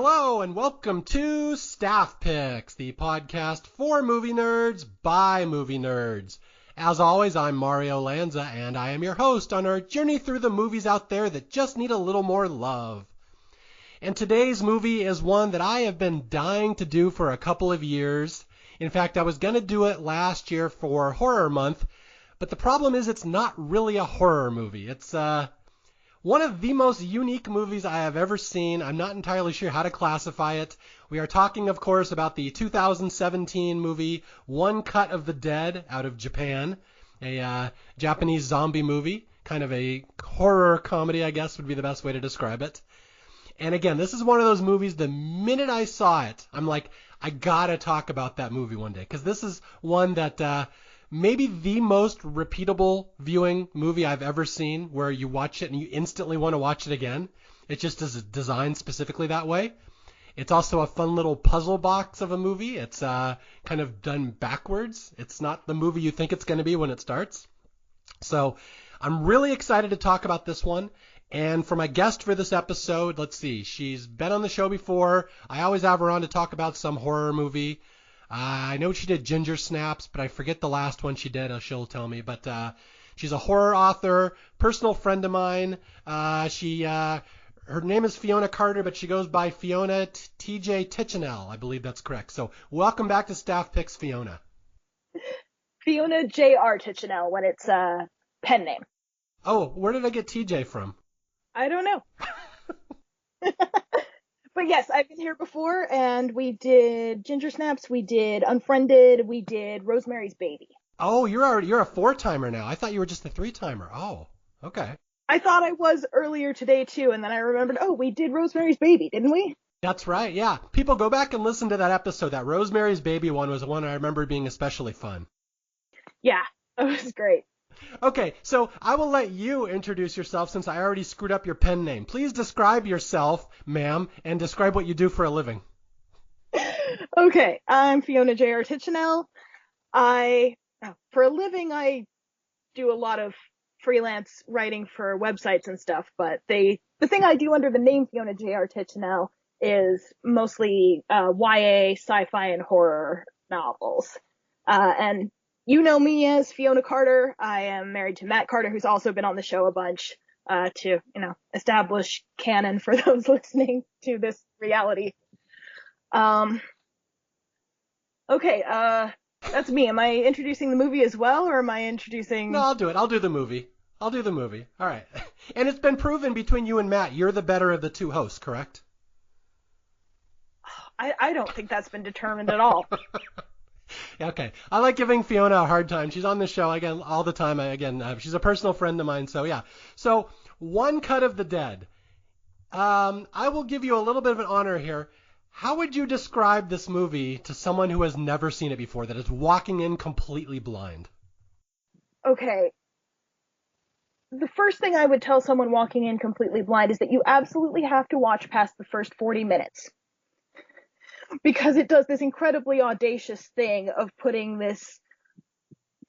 Hello and welcome to Staff Picks, the podcast for movie nerds by movie nerds. As always, I'm Mario Lanza and I am your host on our journey through the movies out there that just need a little more love. And today's movie is one that I have been dying to do for a couple of years. In fact, I was going to do it last year for Horror Month, but the problem is it's not really a horror movie. It's one of the most unique movies I have ever seen. I'm not entirely sure how to classify it. We are talking, of course, about the 2017 movie One Cut of the Dead out of Japan, a Japanese zombie movie, kind of a horror comedy, I guess would be the best way to describe it. And again, this is one of those movies, the minute I saw it, I'm like, I gotta talk about that movie one day. Because this is one that maybe the most repeatable viewing movie I've ever seen, where you watch it and you instantly want to watch it again. It just is designed specifically that way. It's also a fun little puzzle box of a movie. It's kind of done backwards. It's not the movie you think it's going to be when it starts. So I'm really excited to talk about this one. And for my guest for this episode, let's see, she's been on the show before. I always have her on to talk about some horror movie. I know she did Ginger Snaps, but I forget the last one she did. She'll tell me. But she's a horror author, personal friend of mine. Her name is Fiona Carter, but she goes by Fiona T.J. Titchenell. I believe that's correct. So welcome back to Staff Picks, Fiona. Fiona J.R. Titchenell when it's a pen name. Oh, where did I get T.J. from? I don't know. But yes, I've been here before, and we did Ginger Snaps, we did Unfriended, we did Rosemary's Baby. Oh, you're a four-timer now. I thought you were just a three-timer. Oh, okay. I thought I was earlier today, too, and then I remembered, oh, we did Rosemary's Baby, didn't we? That's right, yeah. People go back and listen to that episode. That Rosemary's Baby one was the one I remember being especially fun. Yeah, that was great. Okay, so I will let you introduce yourself since I already screwed up your pen name. Please describe yourself, ma'am, and describe what you do for a living. Okay, I'm Fiona J.R. Titchenell. For a living, I do a lot of freelance writing for websites and stuff, but the thing I do under the name Fiona J.R. Titchenell is mostly YA, sci-fi, and horror novels. And you know me as Fiona Carter. I am married to Matt Carter, who's also been on the show a bunch, to, establish canon for those listening to this reality. Okay, that's me. Am I introducing the movie as well, or am I introducing... No, I'll do it. I'll do the movie. All right. And it's been proven between you and Matt, you're the better of the two hosts, correct? I don't think that's been determined at all. Okay. I like giving Fiona a hard time. She's on the show again all the time. She's a personal friend of mine. So yeah. So One Cut of the Dead. I will give you a little bit of an honor here. How would you describe this movie to someone who has never seen it before, that is walking in completely blind? Okay. The first thing I would tell someone walking in completely blind is that you absolutely have to watch past the first 40 minutes. Because it does this incredibly audacious thing of putting this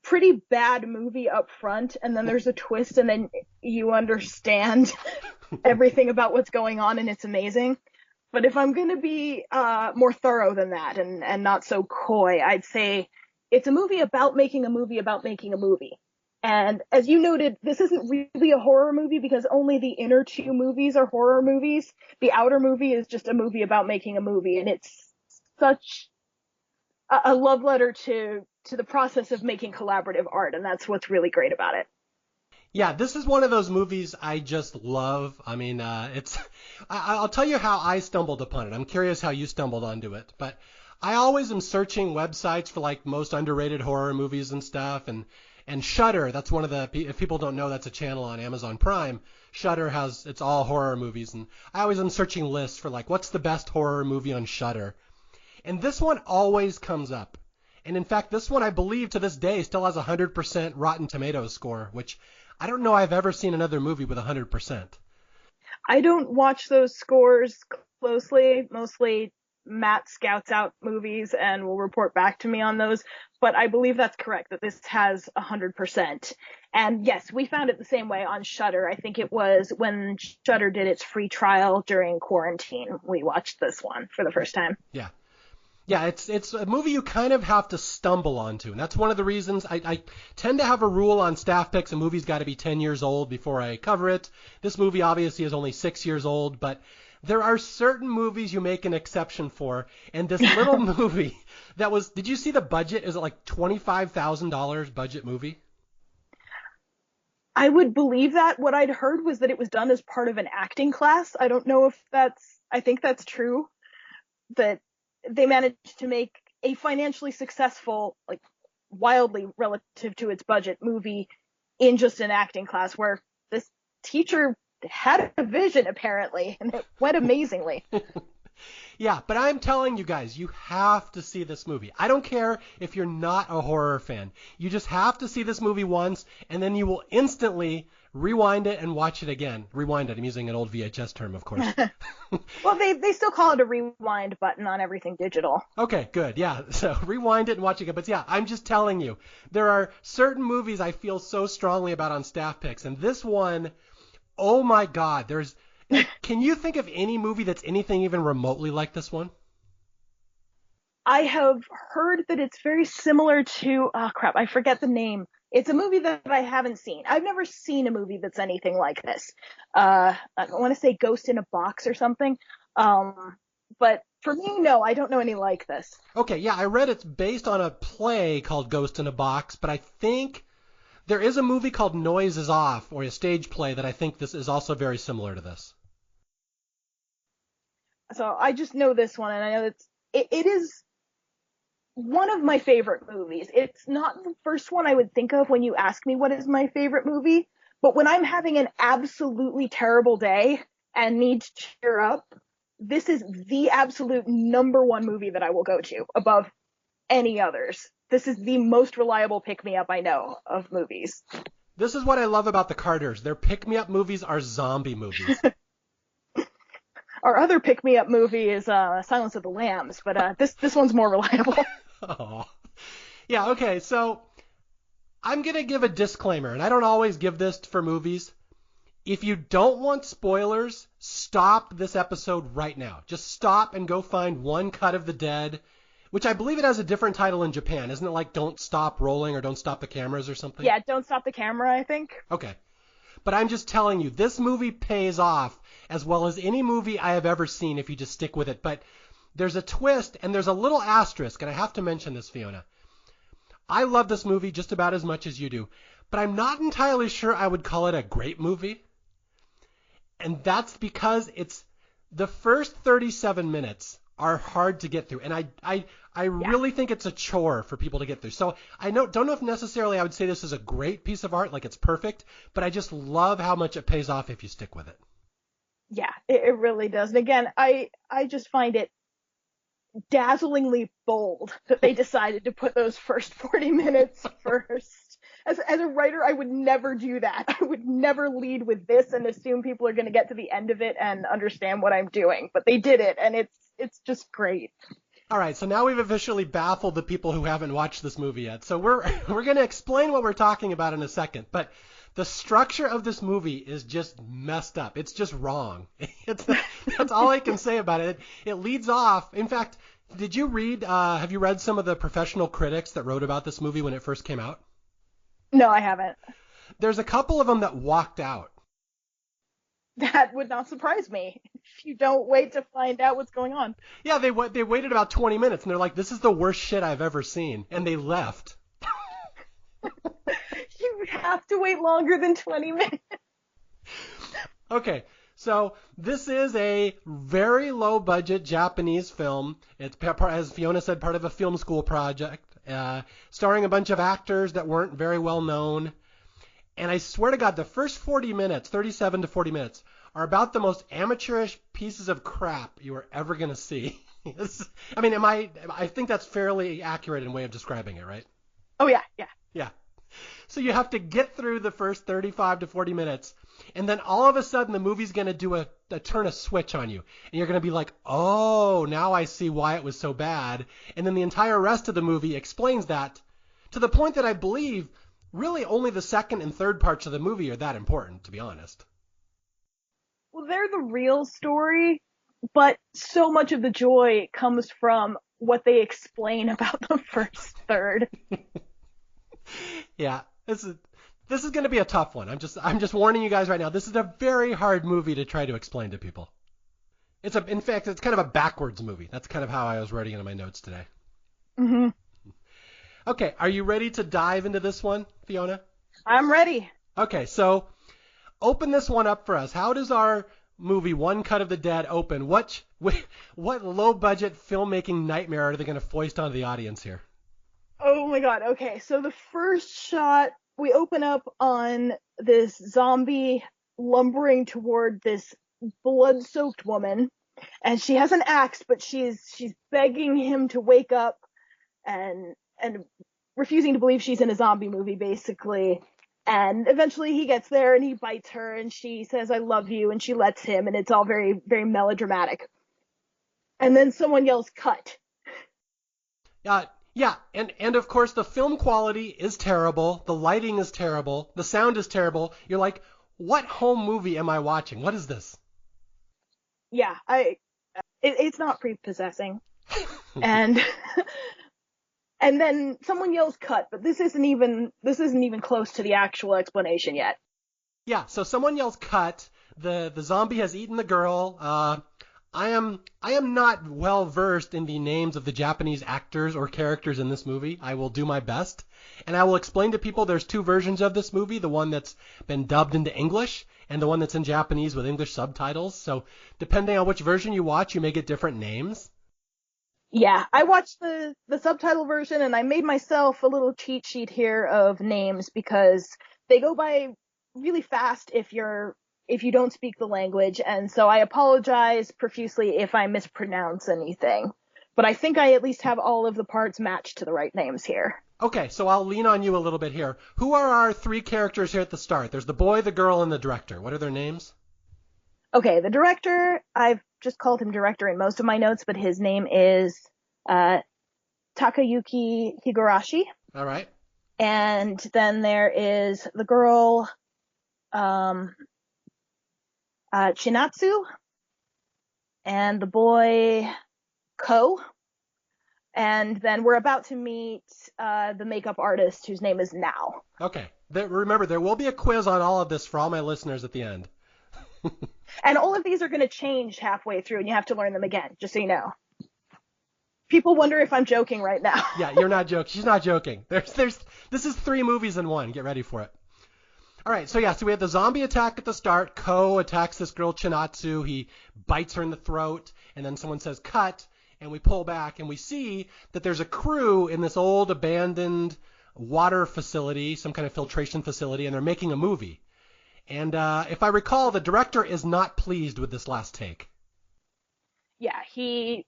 pretty bad movie up front, and then there's a twist, and then you understand everything about what's going on, and it's amazing. But if I'm going to be more thorough than that and not so coy, I'd say it's a movie about making a movie about making a movie. And as you noted, this isn't really a horror movie because only the inner two movies are horror movies. The outer movie is just a movie about making a movie, and it's such a love letter to the process of making collaborative art, and that's what's really great about it. Yeah, this is one of those movies I just love. I mean, I'll tell you how I stumbled upon it. I'm curious how you stumbled onto it, but I always am searching websites for like most underrated horror movies and stuff, and Shudder, that's one of the, if people don't know, that's a channel on Amazon Prime. Shudder it's all horror movies, and I always am searching lists for like, what's the best horror movie on Shudder? And this one always comes up. And in fact, this one, I believe, to this day, still has a 100% Rotten Tomatoes score, which I don't know I've ever seen another movie with 100%. I don't watch those scores closely. Mostly Matt scouts out movies and will report back to me on those. But I believe that's correct, that this has 100%. And yes, we found it the same way on Shudder. I think it was when Shudder did its free trial during quarantine. We watched this one for the first time. Yeah. Yeah, it's a movie you kind of have to stumble onto, and that's one of the reasons I tend to have a rule on staff picks. A movie's got to be 10 years old before I cover it. This movie obviously is only 6 years old, but there are certain movies you make an exception for, and this little movie that was, did you see the budget? Is it like $25,000 budget movie? I would believe that. What I'd heard was that it was done as part of an acting class. I don't know if I think that's true, that they managed to make a financially successful, like wildly relative to its budget movie in just an acting class, where this teacher had a vision apparently, and it went amazingly. Yeah, but I'm telling you guys, you have to see this movie. I don't care if you're not a horror fan. You just have to see this movie once, and then you will instantly rewind it and watch it again. Rewind it. I'm using an old VHS term, of course. Well, they still call it a rewind button on everything digital. Okay, good. Yeah, so rewind it and watch it again. But yeah, I'm just telling you, there are certain movies I feel so strongly about on staff picks, and this one, oh my God, can you think of any movie that's anything even remotely like this one? I have heard that it's very similar to, oh crap, I forget the name. It's a movie that I haven't seen. I've never seen a movie that's anything like this. I want to say Ghost in a Box or something. But for me, no, I don't know any like this. Okay, yeah, I read it's based on a play called Ghost in a Box, but I think there is a movie called Noise is Off, or a stage play that I think this is also very similar to this. So I just know this one, and I know it is one of my favorite movies. It's not the first one I would think of when you ask me what is my favorite movie, but when I'm having an absolutely terrible day and need to cheer up, this is the absolute number one movie that I will go to above any others. This is the most reliable pick-me-up I know of movies. This is what I love about the Carters. Their pick-me-up movies are zombie movies. Our other pick-me-up movie is Silence of the Lambs, but this one's more reliable. Oh. Yeah, okay, so I'm going to give a disclaimer, and I don't always give this for movies. If you don't want spoilers, stop this episode right now. Just stop and go find One Cut of the Dead, which I believe it has a different title in Japan. Isn't it like Don't Stop Rolling or Don't Stop the Cameras or something? Yeah, Don't Stop the Camera, I think. Okay. But I'm just telling you, this movie pays off as well as any movie I have ever seen if you just stick with it. But there's a twist and there's a little asterisk, and I have to mention this, Fiona. I love this movie just about as much as you do, but I'm not entirely sure I would call it a great movie. And that's because it's the first 37 minutes are hard to get through. And I really think it's a chore for people to get through. So I don't know if necessarily I would say this is a great piece of art, like it's perfect, but I just love how much it pays off if you stick with it. Yeah, it really does. And again, I just find it dazzlingly bold that they decided to put those first 40 minutes first. As a writer, I would never do that. I would never lead with this and assume people are going to get to the end of it and understand what I'm doing. But they did it, and it's just great. All right, so now we've officially baffled the people who haven't watched this movie yet. So we're going to explain what we're talking about in a second. But the structure of this movie is just messed up. It's just wrong. That's all I can say about it. It leads off. In fact, have you read some of the professional critics that wrote about this movie when it first came out? No, I haven't. There's a couple of them that walked out. That would not surprise me if you don't wait to find out what's going on. Yeah, they waited about 20 minutes, and they're like, this is the worst shit I've ever seen. And they left. You have to wait longer than 20 minutes. Okay, so this is a very low-budget Japanese film. It's, as Fiona said, part of a film school project, starring a bunch of actors that weren't very well known. And I swear to God, the first 40 minutes, 37 to 40 minutes, are about the most amateurish pieces of crap you are ever going to see. I mean, I think that's fairly accurate in way of describing it, right? Oh, yeah. Yeah. So you have to get through the first 35 to 40 minutes, and then all of a sudden the movie's going to do a turn a switch on you. And you're going to be like, oh, now I see why it was so bad. And then the entire rest of the movie explains that to the point that I believe really only the second and third parts of the movie are that important, to be honest. Well, they're the real story, but so much of the joy comes from what they explain about the first third. Yeah, this is going to be a tough one. I'm just warning you guys right now. This is a very hard movie to try to explain to people. In fact, it's kind of a backwards movie. That's kind of how I was writing it in my notes today. Mm-hmm. Okay, are you ready to dive into this one, Fiona? I'm ready. Okay, so open this one up for us. How does our movie One Cut of the Dead open? What low-budget filmmaking nightmare are they going to foist onto the audience here? Oh my god, okay, so the first shot, we open up on this zombie lumbering toward this blood-soaked woman, and she has an axe, but she's begging him to wake up and refusing to believe she's in a zombie movie, basically. And eventually he gets there and he bites her and she says, I love you, and she lets him, and it's all very, very melodramatic. And then someone yells, cut. Yeah, and of course the film quality is terrible, the lighting is terrible, the sound is terrible. You're like, what home movie am I watching? What is this? Yeah, it's not prepossessing. And and then someone yells cut, but this isn't even close to the actual explanation yet. Yeah, so someone yells cut, the zombie has eaten the girl. I am not well versed in the names of the Japanese actors or characters in this movie. I will do my best, and I will explain to people there's two versions of this movie, the one that's been dubbed into English and the one that's in Japanese with English subtitles. So depending on which version you watch, you may get different names. Yeah, I watched the subtitle version, and I made myself a little cheat sheet here of names because they go by really fast if you don't speak the language, and so I apologize profusely if I mispronounce anything. But I think I at least have all of the parts matched to the right names here. Okay, so I'll lean on you a little bit here. Who are our three characters here at the start? There's the boy, the girl, and the director. What are their names? Okay, the director, I've just called him director in most of my notes, but his name is Takayuki Higurashi. All right. And then there is the girl, Chinatsu, and the boy, Ko. And then we're about to meet the makeup artist whose name is Now. Okay. Remember, there will be a quiz on all of this for all my listeners at the end. And all of these are going to change halfway through, and you have to learn them again, just so you know. People wonder if I'm joking right now. Yeah, you're not joking. She's not joking. This is 3 movies in one. Get ready for it. All right, so we have the zombie attack at the start. Ko attacks this girl, Chinatsu. He bites her in the throat, and then someone says, cut, and we pull back, and we see that there's a crew in this old abandoned water facility, some kind of filtration facility, and they're making a movie. And if I recall, the director is not pleased with this last take. Yeah, he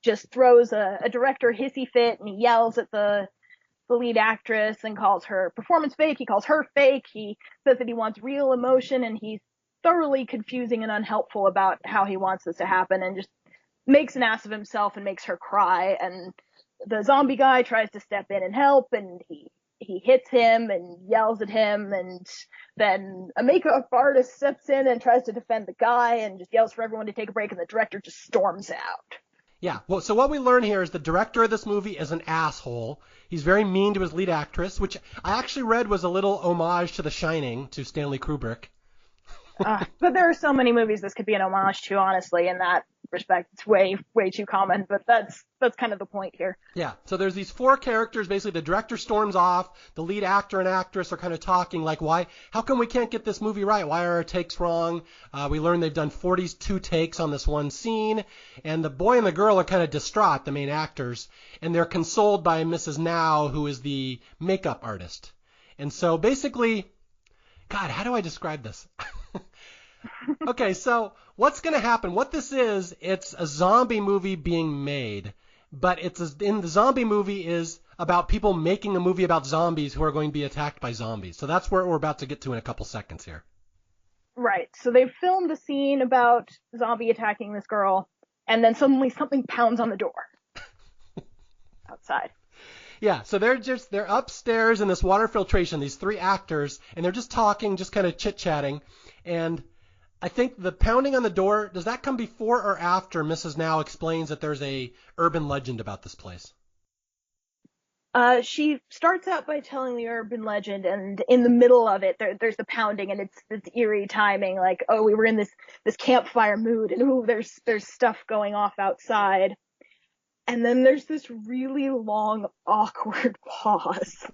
just throws a director hissy fit, and he yells at the lead actress and calls her performance fake. He calls her fake. He says that he wants real emotion, and he's thoroughly confusing and unhelpful about how he wants this to happen, and just makes an ass of himself and makes her cry. And the zombie guy tries to step in and help, and he hits him and yells at him, and then a makeup artist steps in and tries to defend the guy and just yells for everyone to take a break, and the director just storms out. Yeah, well, so what we learn here is the director of this movie is an asshole. He's very mean to his lead actress, which I actually read was a little homage to The Shining, to Stanley Kubrick. But there are so many movies this could be an homage to, honestly, in that respect. It's way, way too common, but that's kind of the point here. Yeah, so there's these 4 characters. Basically, the director storms off. The lead actor and actress are kind of talking like, how come we can't get this movie right? Why are our takes wrong? We learn they've done 42 takes on this one scene, and the boy and the girl are kind of distraught, the main actors, and they're consoled by Mrs. Now, who is the makeup artist. And so basically, God, how do I describe this? Okay, so what's going to happen? What this is, it's a zombie movie being made but in the zombie movie is about people making a movie about zombies who are going to be attacked by zombies. So that's where we're about to get to in a couple seconds here. Right. So they've filmed a scene about zombie attacking this girl, and then suddenly something pounds on the door outside. Yeah, so they're upstairs in this water filtration, these three actors, and they're just talking, just kind of chit-chatting. And I think the pounding on the door, does that come before or after Mrs. Now explains that there's a urban legend about this place? She starts out by telling the urban legend, and in the middle of it, there's the pounding, and it's this eerie timing, like, oh, we were in this campfire mood, and ooh, there's stuff going off outside. And then there's this really long, awkward pause.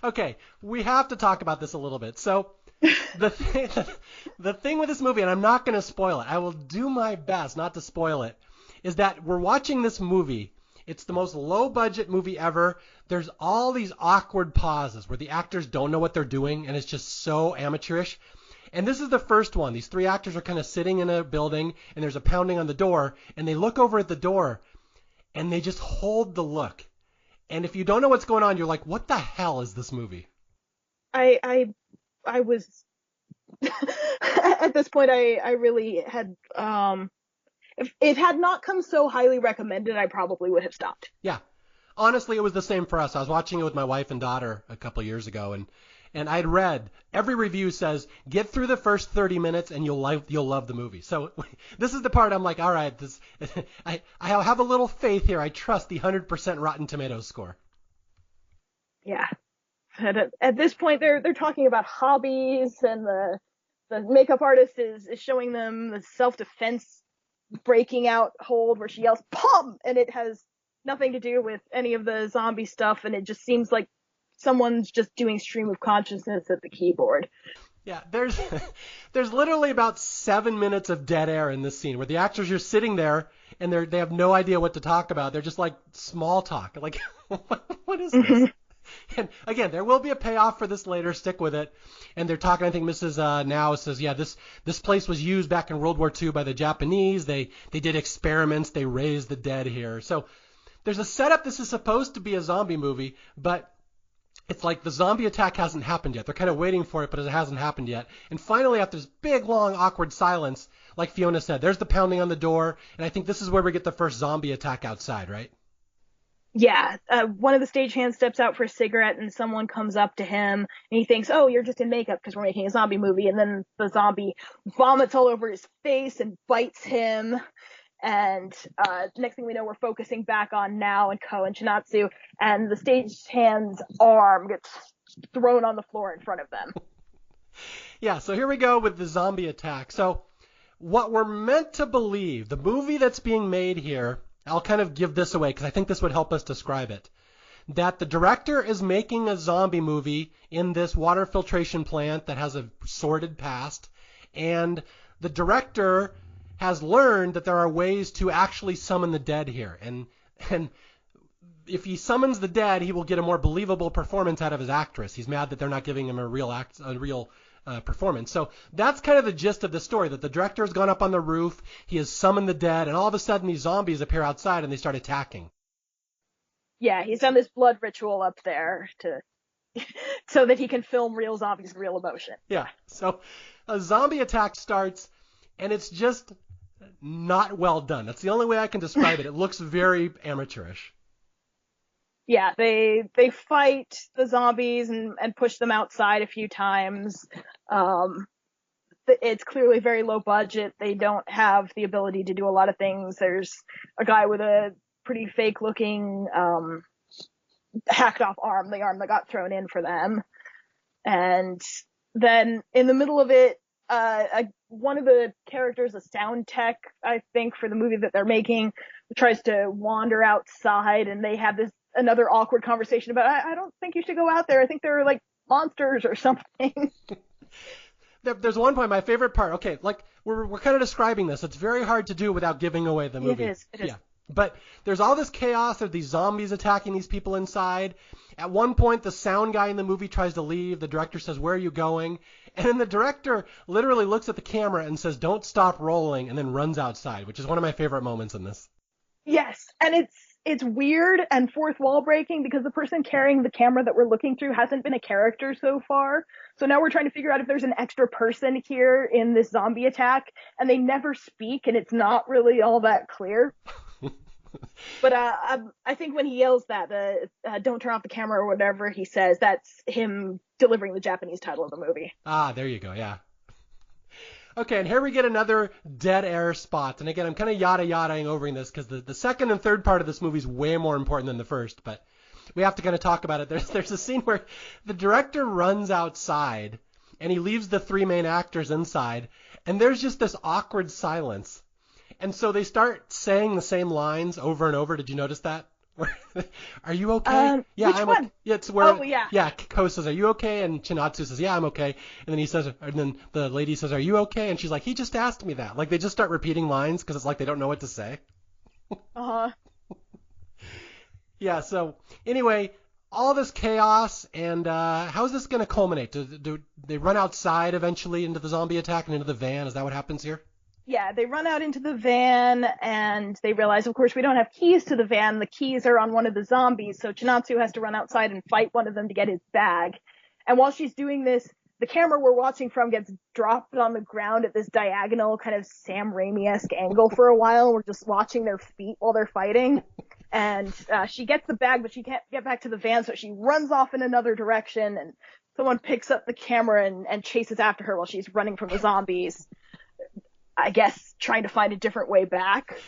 Okay, we have to talk about this a little bit. So the thing with this movie, and I'm not going to spoil it, I will do my best not to spoil it, is that we're watching this movie. It's the most low-budget movie ever. There's all these awkward pauses where the actors don't know what they're doing, and it's just so amateurish. And this is the first one. These three actors are kind of sitting in a building, and there's a pounding on the door, and they look over at the door, and they just hold the look. And if you don't know what's going on, you're like, what the hell is this movie? I was at this point I really had if it had not come so highly recommended, I probably would have stopped. Yeah. Honestly, it was the same for us. I was watching it with my wife and daughter a couple years ago, and I'd read every review says get through the first 30 minutes and you'll love the movie. So this is the part I'm like, all right, I have a little faith here. I trust the 100% Rotten Tomatoes score. Yeah. At this point, they're talking about hobbies, and the makeup artist is showing them the self-defense breaking out hold where she yells "Pum!" and it has nothing to do with any of the zombie stuff, and it just seems like someone's just doing stream of consciousness at the keyboard. Yeah, there's literally about 7 minutes of dead air in this scene where the actors are sitting there and they have no idea what to talk about. They're just like small talk. Like, what is this? And again, there will be a payoff for this later. Stick with it. And they're talking. I think Mrs. Now says, yeah, this place was used back in World War II by the Japanese. They did experiments. They raised the dead here. So there's a setup. This is supposed to be a zombie movie, but it's like the zombie attack hasn't happened yet. They're kind of waiting for it, but it hasn't happened yet. And finally, after this big, long, awkward silence, like Fiona said, there's the pounding on the door. And I think this is where we get the first zombie attack outside, right? Yeah, one of the stagehands steps out for a cigarette, and someone comes up to him, and he thinks, oh, you're just in makeup because we're making a zombie movie. And then the zombie vomits all over his face and bites him. And next thing we know, we're focusing back on Now and Ko and Chinatsu, and the stagehand's arm gets thrown on the floor in front of them. Yeah, so here we go with the zombie attack. So what we're meant to believe, the movie that's being made here, I'll kind of give this away because I think this would help us describe it, that the director is making a zombie movie in this water filtration plant that has a sordid past, and the director has learned that there are ways to actually summon the dead here. And if he summons the dead, he will get a more believable performance out of his actress. He's mad that they're not giving him a real performance. So that's kind of the gist of the story, that the director has gone up on the roof, he has summoned the dead, and all of a sudden these zombies appear outside and they start attacking. Yeah, he's done this blood ritual up there so that he can film real zombies, real emotion. Yeah, so a zombie attack starts, and it's just not well done. That's the only way I can describe it. It looks very amateurish. Yeah, they fight the zombies and push them outside a few times. It's clearly very low budget. They don't have the ability to do a lot of things. There's a guy with a pretty fake looking hacked off arm, the arm that got thrown in for them. And then in the middle of it, one of the characters, a sound tech, I think, for the movie that they're making, tries to wander outside, and they have another awkward conversation about, I don't think you should go out there. I think they're like monsters or something. There's one point, my favorite part. Okay, like we're kind of describing this. It's very hard to do without giving away the movie. It is. Yeah. But there's all this chaos. There's these zombies attacking these people inside. At one point, the sound guy in the movie tries to leave. The director says, "Where are you going?" And then the director literally looks at the camera and says, "Don't stop rolling," and then runs outside, which is one of my favorite moments in this. Yes, and it's weird and fourth wall breaking because the person carrying the camera that we're looking through hasn't been a character so far. So now we're trying to figure out if there's an extra person here in this zombie attack, and they never speak, and it's not really all that clear. But I think when he yells that, don't turn off the camera or whatever he says, that's him delivering the Japanese title of the movie. Ah, there you go, yeah. Okay, and here we get another dead air spot. And again, I'm kind of yada-yadaing over this because the second and third part of this movie is way more important than the first, but we have to kind of talk about it. There's a scene where the director runs outside and he leaves the three main actors inside, and there's just this awkward silence. And so they start saying the same lines over and over. Did you notice that? Are you okay? Yeah, which one? Okay. Yeah, it's where. Oh, yeah. Yeah, Ko says, "Are you okay?" And Chinatsu says, "Yeah, I'm okay." And then he says, and then the lady says, "Are you okay?" And she's like, "He just asked me that." Like they just start repeating lines because it's like they don't know what to say. Uh-huh. Yeah. So anyway, all this chaos, and how is this going to culminate? Do they run outside eventually into the zombie attack and into the van? Is that what happens here? Yeah, they run out into the van and they realize, of course, we don't have keys to the van. The keys are on one of the zombies, so Chinatsu has to run outside and fight one of them to get his bag. And while she's doing this, the camera we're watching from gets dropped on the ground at this diagonal kind of Sam Raimi-esque angle for a while. We're just watching their feet while they're fighting. And she gets the bag, but she can't get back to the van, so she runs off in another direction, and someone picks up the camera and chases after her while she's running from the zombies. I guess trying to find a different way back.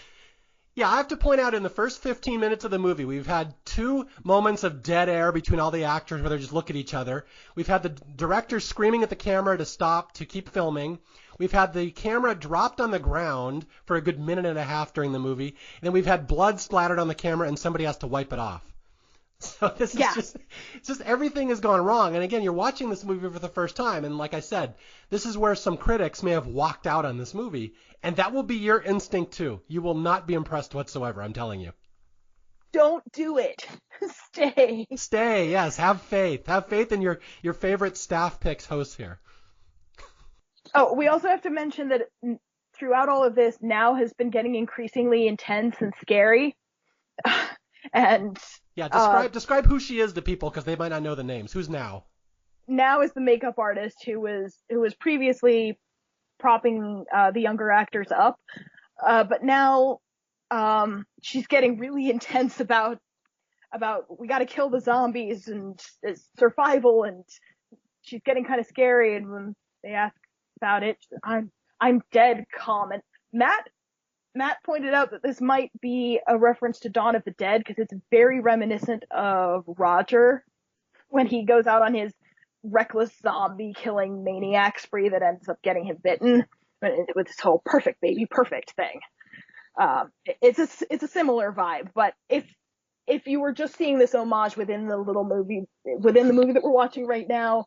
Yeah, I have to point out in the first 15 minutes of the movie, we've had 2 moments of dead air between all the actors where they just look at each other. We've had the director screaming at the camera to stop, to keep filming. We've had the camera dropped on the ground for a good minute and a half during the movie. And then we've had blood splattered on the camera and somebody has to wipe it off. So this is just everything has gone wrong. And again, you're watching this movie for the first time. And like I said, this is where some critics may have walked out on this movie. And that will be your instinct too. You will not be impressed whatsoever, I'm telling you. Don't do it. Stay. Stay, yes. Have faith. Have faith in your favorite Staff Picks host here. Oh, we also have to mention that throughout all of this, Now has been getting increasingly intense and scary. And yeah, describe who she is to people because they might not know the names. Who's Now? Now is the makeup artist who was previously propping the younger actors up, but now she's getting really intense about we got to kill the zombies and survival, and she's getting kind of scary. And when they ask about it, I'm dead calm. And Matt pointed out that this might be a reference to Dawn of the Dead because it's very reminiscent of Roger when he goes out on his reckless zombie killing maniac spree that ends up getting him bitten with this whole perfect baby perfect thing. It's a similar vibe, but if you were just seeing this homage within the movie that we're watching right now,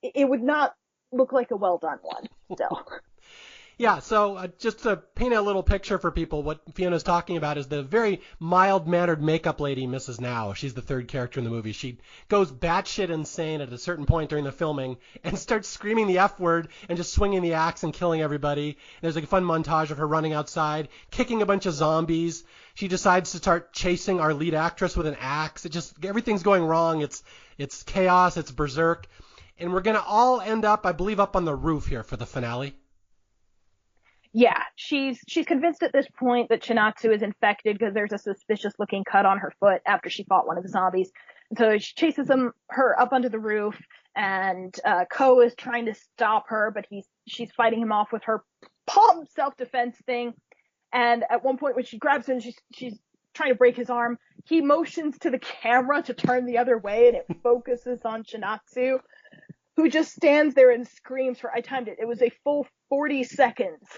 it would not look like a well done one still. Yeah, so just to paint a little picture for people, what Fiona's talking about is the very mild-mannered makeup lady, Mrs. Now. She's the third character in the movie. She goes batshit insane at a certain point during the filming and starts screaming the F word and just swinging the axe and killing everybody. There's like a fun montage of her running outside, kicking a bunch of zombies. She decides to start chasing our lead actress with an axe. Everything's going wrong. It's chaos. It's berserk. And we're going to all end up, I believe, up on the roof here for the finale. Yeah, she's convinced at this point that Chinatsu is infected because there's a suspicious looking cut on her foot after she fought one of the zombies. And so she chases her up onto the roof, and Ko is trying to stop her, but she's fighting him off with her palm self-defense thing. And at one point when she grabs him, she's trying to break his arm. He motions to the camera to turn the other way, and it focuses on Chinatsu, who just stands there and screams I timed it. It was a full 40 seconds.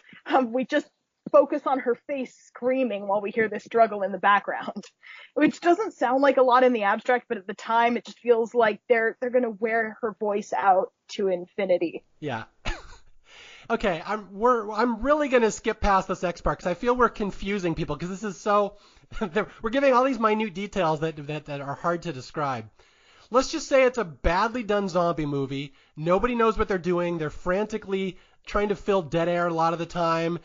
We just focus on her face screaming while we hear this struggle in the background, which doesn't sound like a lot in the abstract, but at the time it just feels like they're going to wear her voice out to infinity. Yeah. Okay, I'm really going to skip past this X part because I feel we're confusing people because this is so we're giving all these minute details that are hard to describe. Let's just say it's a badly done zombie movie. Nobody knows what they're doing. They're frantically trying to fill dead air a lot of the time.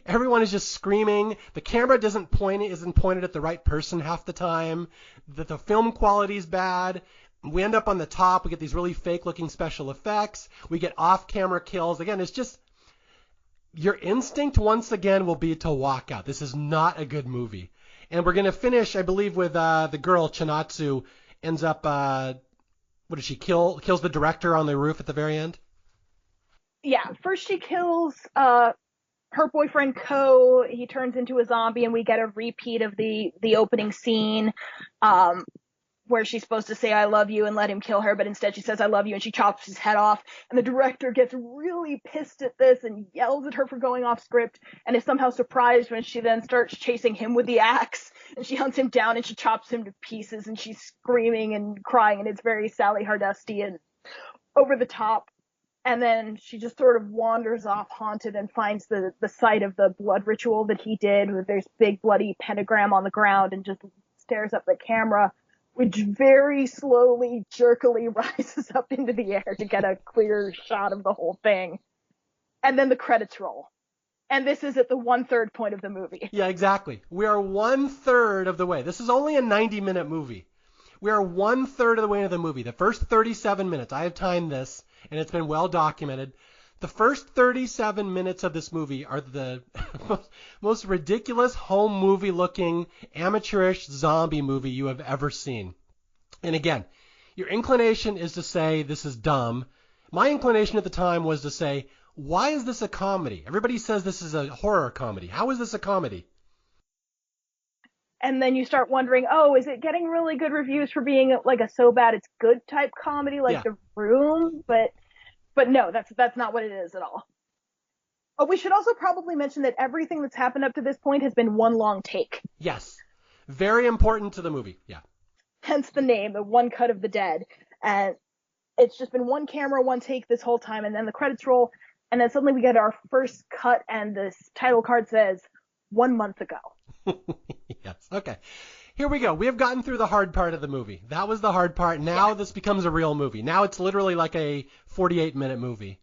Everyone is just screaming. The camera isn't pointed at the right person half the time. The film quality is bad. We end up on the top. We get these really fake-looking special effects. We get off-camera kills. Again, it's just your instinct once again will be to walk out. This is not a good movie. And we're going to finish, I believe, with the girl, Chinatsu, ends up, what does she kill? Kills the director on the roof at the very end? Yeah, first she kills her boyfriend Ko. He turns into a zombie, and we get a repeat of the opening scene where she's supposed to say I love you and let him kill her, but instead she says I love you and she chops his head off. And the director gets really pissed at this and yells at her for going off script, and is somehow surprised when she then starts chasing him with the axe, and she hunts him down and she chops him to pieces, and she's screaming and crying, and it's very Sally Hardesty and over the top. And then she just sort of wanders off haunted and finds the site of the blood ritual that he did, where there's big bloody pentagram on the ground, and just stares up the camera, which very slowly, jerkily rises up into the air to get a clear shot of the whole thing. And then the credits roll. And this is at the 1/3 point of the movie. Yeah, exactly. We are 1/3 of the way. This is only a 90-minute movie. We are 1/3 of the way into the movie. The first 37 minutes, I have timed this, and it's been well documented. The first 37 minutes of this movie are the most ridiculous home movie looking amateurish zombie movie you have ever seen. And again, your inclination is to say this is dumb. My inclination at the time was to say, why is this a comedy? Everybody says this is a horror comedy. How is this a comedy? And then you start wondering, oh, is it getting really good reviews for being like a so bad it's good type comedy like The Room? But no, that's not what it is at all. Oh, we should also probably mention that everything that's happened up to this point has been one long take. Yes. Very important to the movie. Yeah. Hence the name, the one cut of the dead. And it's just been one camera, one take this whole time, and then the credits roll, and then suddenly we get our first cut, and this title card says 1 month ago. Yes. Okay. Here we go. We have gotten through the hard part of the movie. That was the hard part. Now this becomes a real movie. Now it's literally like a 48-minute movie.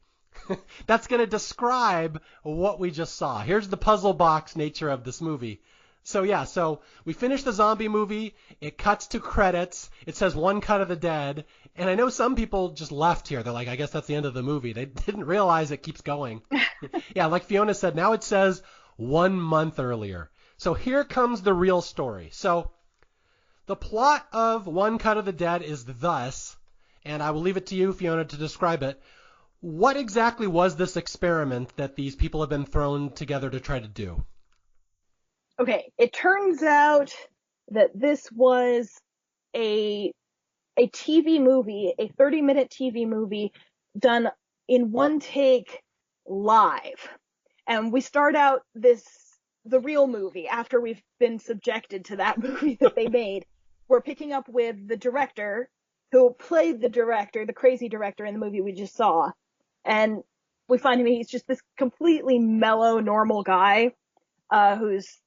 That's going to describe what we just saw. Here's the puzzle box nature of this movie. So we finished the zombie movie. It cuts to credits. It says one cut of the dead. And I know some people just left here. They're like, I guess that's the end of the movie. They didn't realize it keeps going. Yeah, like Fiona said, now it says 1 month earlier. So here comes the real story. So the plot of One Cut of the Dead is thus, and I will leave it to you, Fiona, to describe it. What exactly was this experiment that these people have been thrown together to try to do? Okay, it turns out that this was a TV movie, a 30-minute TV movie done in one take live. And we start out the real movie after we've been subjected to that movie that they made. We're picking up with the director who played the director, the crazy director in the movie we just saw. And we find him, he's just this completely mellow, normal guy who's,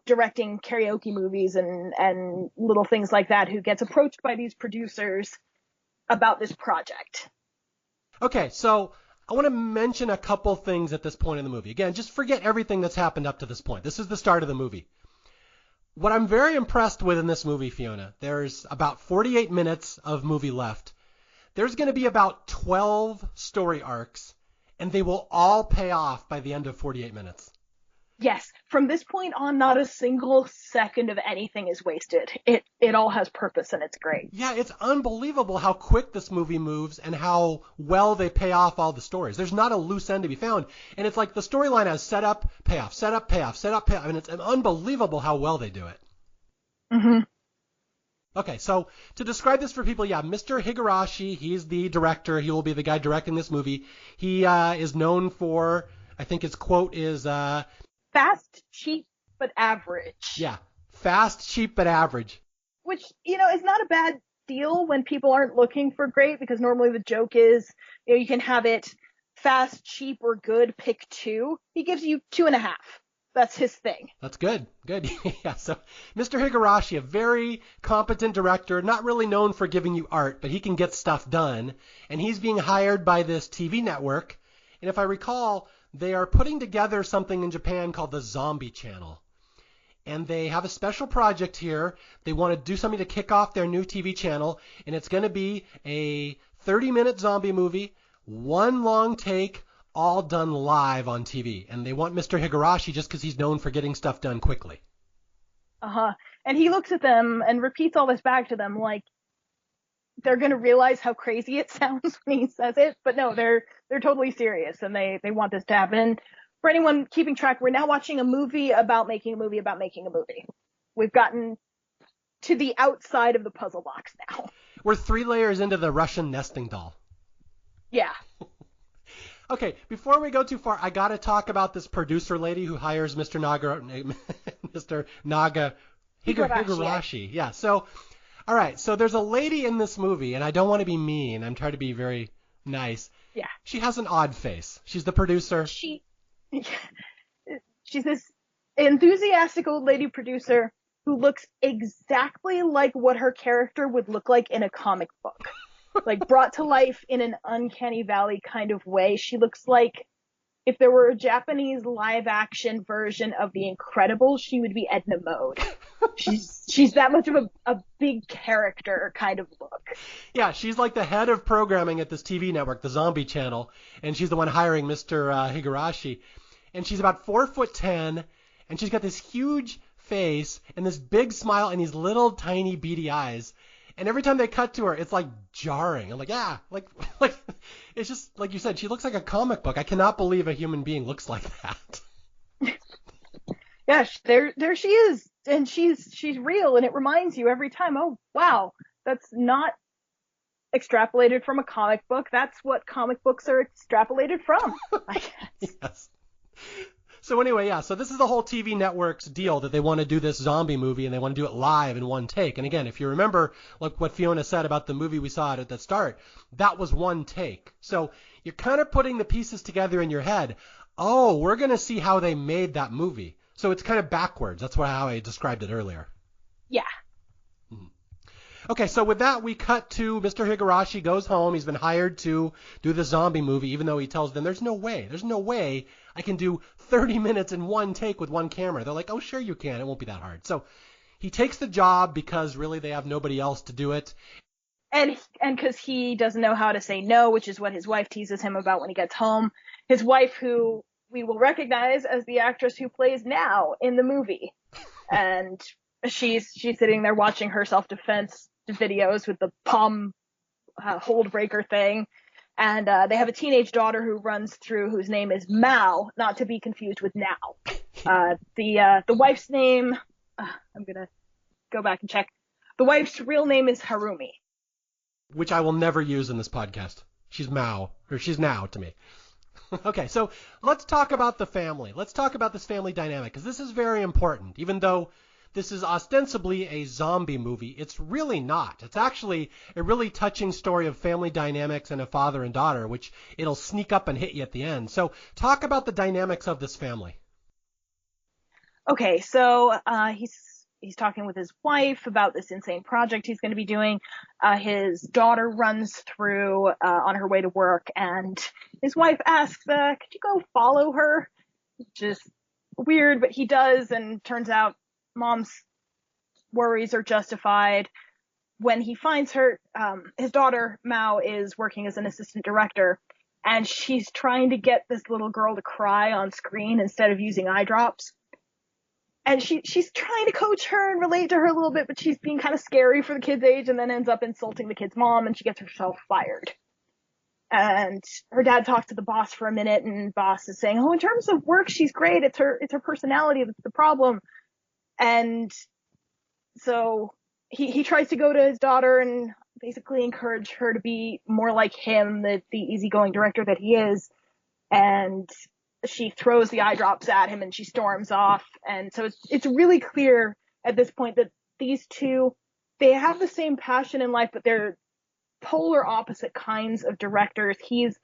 directing karaoke movies and little things like that, who gets approached by these producers about this project. Okay, so I want to mention a couple things at this point in the movie. Again, just forget everything that's happened up to this point. This is the start of the movie. What I'm very impressed with in this movie, Fiona, there's about 48 minutes of movie left. There's going to be about 12 story arcs, and they will all pay off by the end of 48 minutes. Yes, from this point on, not a single second of anything is wasted. It all has purpose, and it's great. Yeah, it's unbelievable how quick this movie moves and how well they pay off all the stories. There's not a loose end to be found, and it's like the storyline has setup, payoff, setup, payoff, setup, payoff. I mean, it's unbelievable how well they do it. Mm-hmm. Okay, so to describe this for people, Mr. Higurashi, he's the director. He will be the guy directing this movie. He is known for, I think his quote is... fast, cheap, but average. Yeah, fast, cheap, but average. Which, is not a bad deal when people aren't looking for great, because normally the joke is, you can have it fast, cheap, or good, pick two. He gives you 2.5. That's his thing. That's good. Good. Yeah, so Mr. Higurashi, a very competent director, not really known for giving you art, but he can get stuff done. And he's being hired by this TV network And if I recall, they are putting together something in Japan called the Zombie Channel. And they have a special project here. They want to do something to kick off their new TV channel, and it's going to be a 30-minute zombie movie, one long take, all done live on TV. And they want Mr. Higurashi just because he's known for getting stuff done quickly. Uh-huh. And he looks at them and repeats all this back to them like they're going to realize how crazy it sounds when he says it. But no, they're totally serious, and they want this to happen. And for anyone keeping track, we're now watching a movie about making a movie about making a movie. We've gotten to the outside of the puzzle box now. We're 3 layers into the Russian nesting doll. Yeah. Okay, before we go too far, I got to talk about this producer lady who hires Mr. Naga Higurashi. Yeah, so, all right, so there's a lady in this movie, and I don't want to be mean. I'm trying to be very nice. Yeah. She has an odd face. She's the producer. She's this enthusiastic old lady producer who looks exactly like what her character would look like in a comic book. Like brought to life in an uncanny valley kind of way. She looks like if there were a Japanese live action version of The Incredibles, she would be Edna Mode. She's that much of a big character kind of look. Yeah, she's like the head of programming at this TV network, the Zombie Channel, and she's the one hiring Mr. Higurashi. And she's about 4'10", and she's got this huge face and this big smile and these little tiny beady eyes. And every time they cut to her, it's like jarring. I'm like, yeah, like it's just like you said, she looks like a comic book. I cannot believe a human being looks like that. Yeah, there she is, and she's real, and it reminds you every time. Oh wow, that's not extrapolated from a comic book. That's what comic books are extrapolated from, I guess. Yes. So anyway, yeah, so this is the whole TV network's deal that they want to do this zombie movie and they want to do it live in one take. And again, if you remember like what Fiona said about the movie we saw at the start, that was one take. So you're kind of putting the pieces together in your head. Oh, we're going to see how they made that movie. So it's kind of backwards. That's how I described it earlier. Yeah. Okay, so with that, we cut to Mr. Higurashi goes home. He's been hired to do the zombie movie, even though he tells them there's no way I can do 30 minutes in one take with one camera. They're like, oh, sure you can. It won't be that hard. So he takes the job because really they have nobody else to do it. And because he doesn't know how to say no, which is what his wife teases him about when he gets home. His wife, who we will recognize as the actress who plays now in the movie. And she's sitting there watching her self-defense videos with the palm hold breaker thing. And they have a teenage daughter who runs through, whose name is Mao, not to be confused with Now. The wife's name, I'm going to go back and check. The wife's real name is Harumi. Which I will never use in this podcast. She's Mao, or she's Now to me. Okay, so let's talk about the family. Let's talk about this family dynamic, because this is very important. Even though this is ostensibly a zombie movie, it's really not. It's actually a really touching story of family dynamics and a father and daughter, which it'll sneak up and hit you at the end. So talk about the dynamics of this family. Okay, so he's talking with his wife about this insane project he's going to be doing. His daughter runs through on her way to work, and his wife asks, could you go follow her? Which is weird, but he does, and turns out Mom's worries are justified. When he finds her, his daughter, Mao, is working as an assistant director, and she's trying to get this little girl to cry on screen instead of using eye drops. And she's trying to coach her and relate to her a little bit, but she's being kind of scary for the kid's age, and then ends up insulting the kid's mom, and she gets herself fired. And her dad talks to the boss for a minute, and boss is saying, oh, in terms of work, she's great. It's her personality that's the problem. And so he tries to go to his daughter and basically encourage her to be more like him, the easygoing director that he is. And she throws the eye drops at him and she storms off. And so it's really clear at this point that these two, they have the same passion in life, but they're polar opposite kinds of directors. He's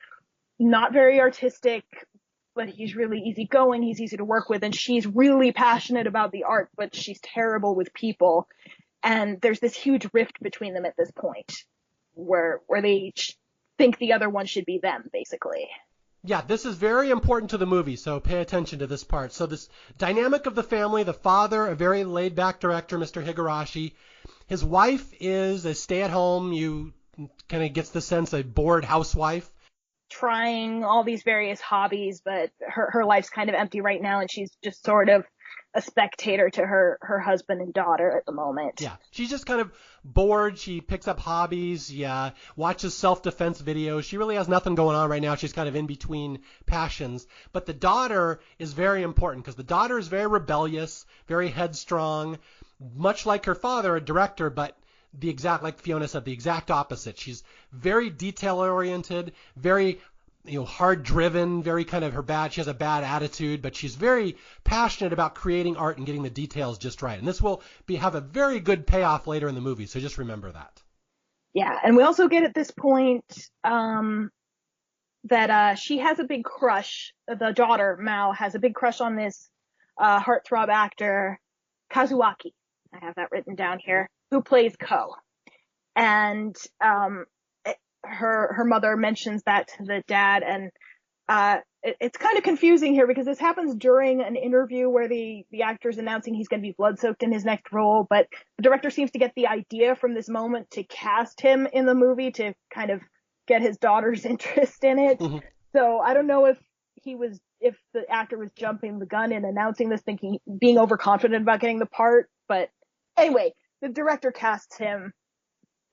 not very artistic, but he's really easygoing. He's easy to work with. And she's really passionate about the art, but she's terrible with people. And there's this huge rift between them at this point where they each think the other one should be them, basically. Yeah, this is very important to the movie, so pay attention to this part. So this dynamic of the family, the father, a very laid-back director, Mr. Higurashi. His wife is a stay-at-home, you kind of gets the sense, a bored housewife. Trying all these various hobbies, but her life's kind of empty right now, and she's just sort of a spectator to her husband and daughter at the moment. Yeah, she's just kind of bored. She picks up hobbies, yeah, watches self-defense videos. She really has nothing going on right now. She's kind of in between passions. But the daughter is very important because the daughter is very rebellious, very headstrong, much like her father, a director, but the exact, like Fiona said, the exact opposite. She's very detail-oriented, very hard driven, very kind of she has a bad attitude, but she's very passionate about creating art and getting the details just right. And this will have a very good payoff later in the movie, so just remember that. Yeah, and we also get at this point that she has a big crush. The daughter, Mao, has a big crush on this heartthrob actor, Kazuaki. I have that written down here, who plays Ko. And her mother mentions that to the dad, and it's kind of confusing here because this happens during an interview where the actor's announcing he's going to be blood-soaked in his next role, but the director seems to get the idea from this moment to cast him in the movie to kind of get his daughter's interest in it. Mm-hmm. So I don't know if the actor was jumping the gun in announcing this, being overconfident about getting the part, but anyway, the director casts him.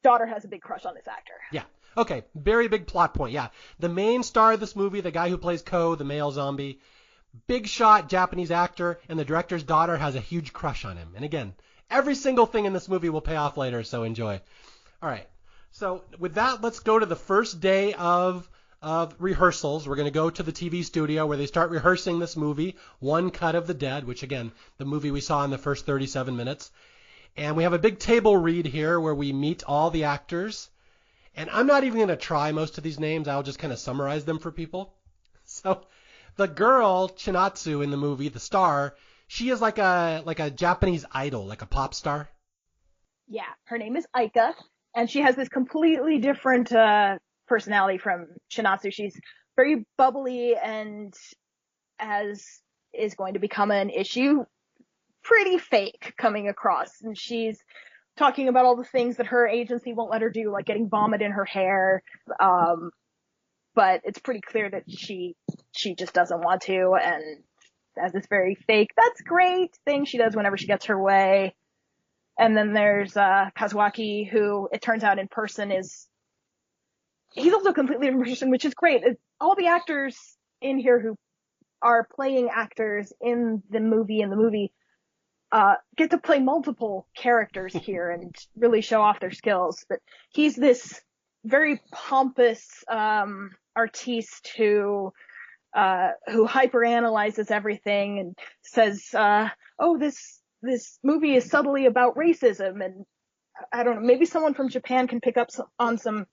Daughter has a big crush on this actor. Yeah. Okay. Very big plot point. Yeah. The main star of this movie, the guy who plays Ko, the male zombie, big shot Japanese actor, and the director's daughter has a huge crush on him. And again, every single thing in this movie will pay off later, so enjoy. All right. So with that, let's go to the first day of rehearsals. We're going to go to the TV studio where they start rehearsing this movie, One Cut of the Dead, which again, the movie we saw in the first 37 minutes. And we have a big table read here where we meet all the actors. And I'm not even going to try most of these names. I'll just kind of summarize them for people. So the girl, Chinatsu, in the movie, the star, she is like a Japanese idol, like a pop star. Yeah, her name is Aika, and she has this completely different personality from Chinatsu. She's very bubbly and, as is going to become an issue, pretty fake coming across. And she's talking about all the things that her agency won't let her do, like getting vomit in her hair. But it's pretty clear that she just doesn't want to, and has this very fake, that's great thing she does whenever she gets her way. And then there's Kazuaki, who it turns out in person he's also a completely different person, which is great. All the actors in here who are playing actors in the movie get to play multiple characters here and really show off their skills. But he's this very pompous artiste who hyperanalyzes everything and says, this movie is subtly about racism. And I don't know, maybe someone from Japan can pick up on some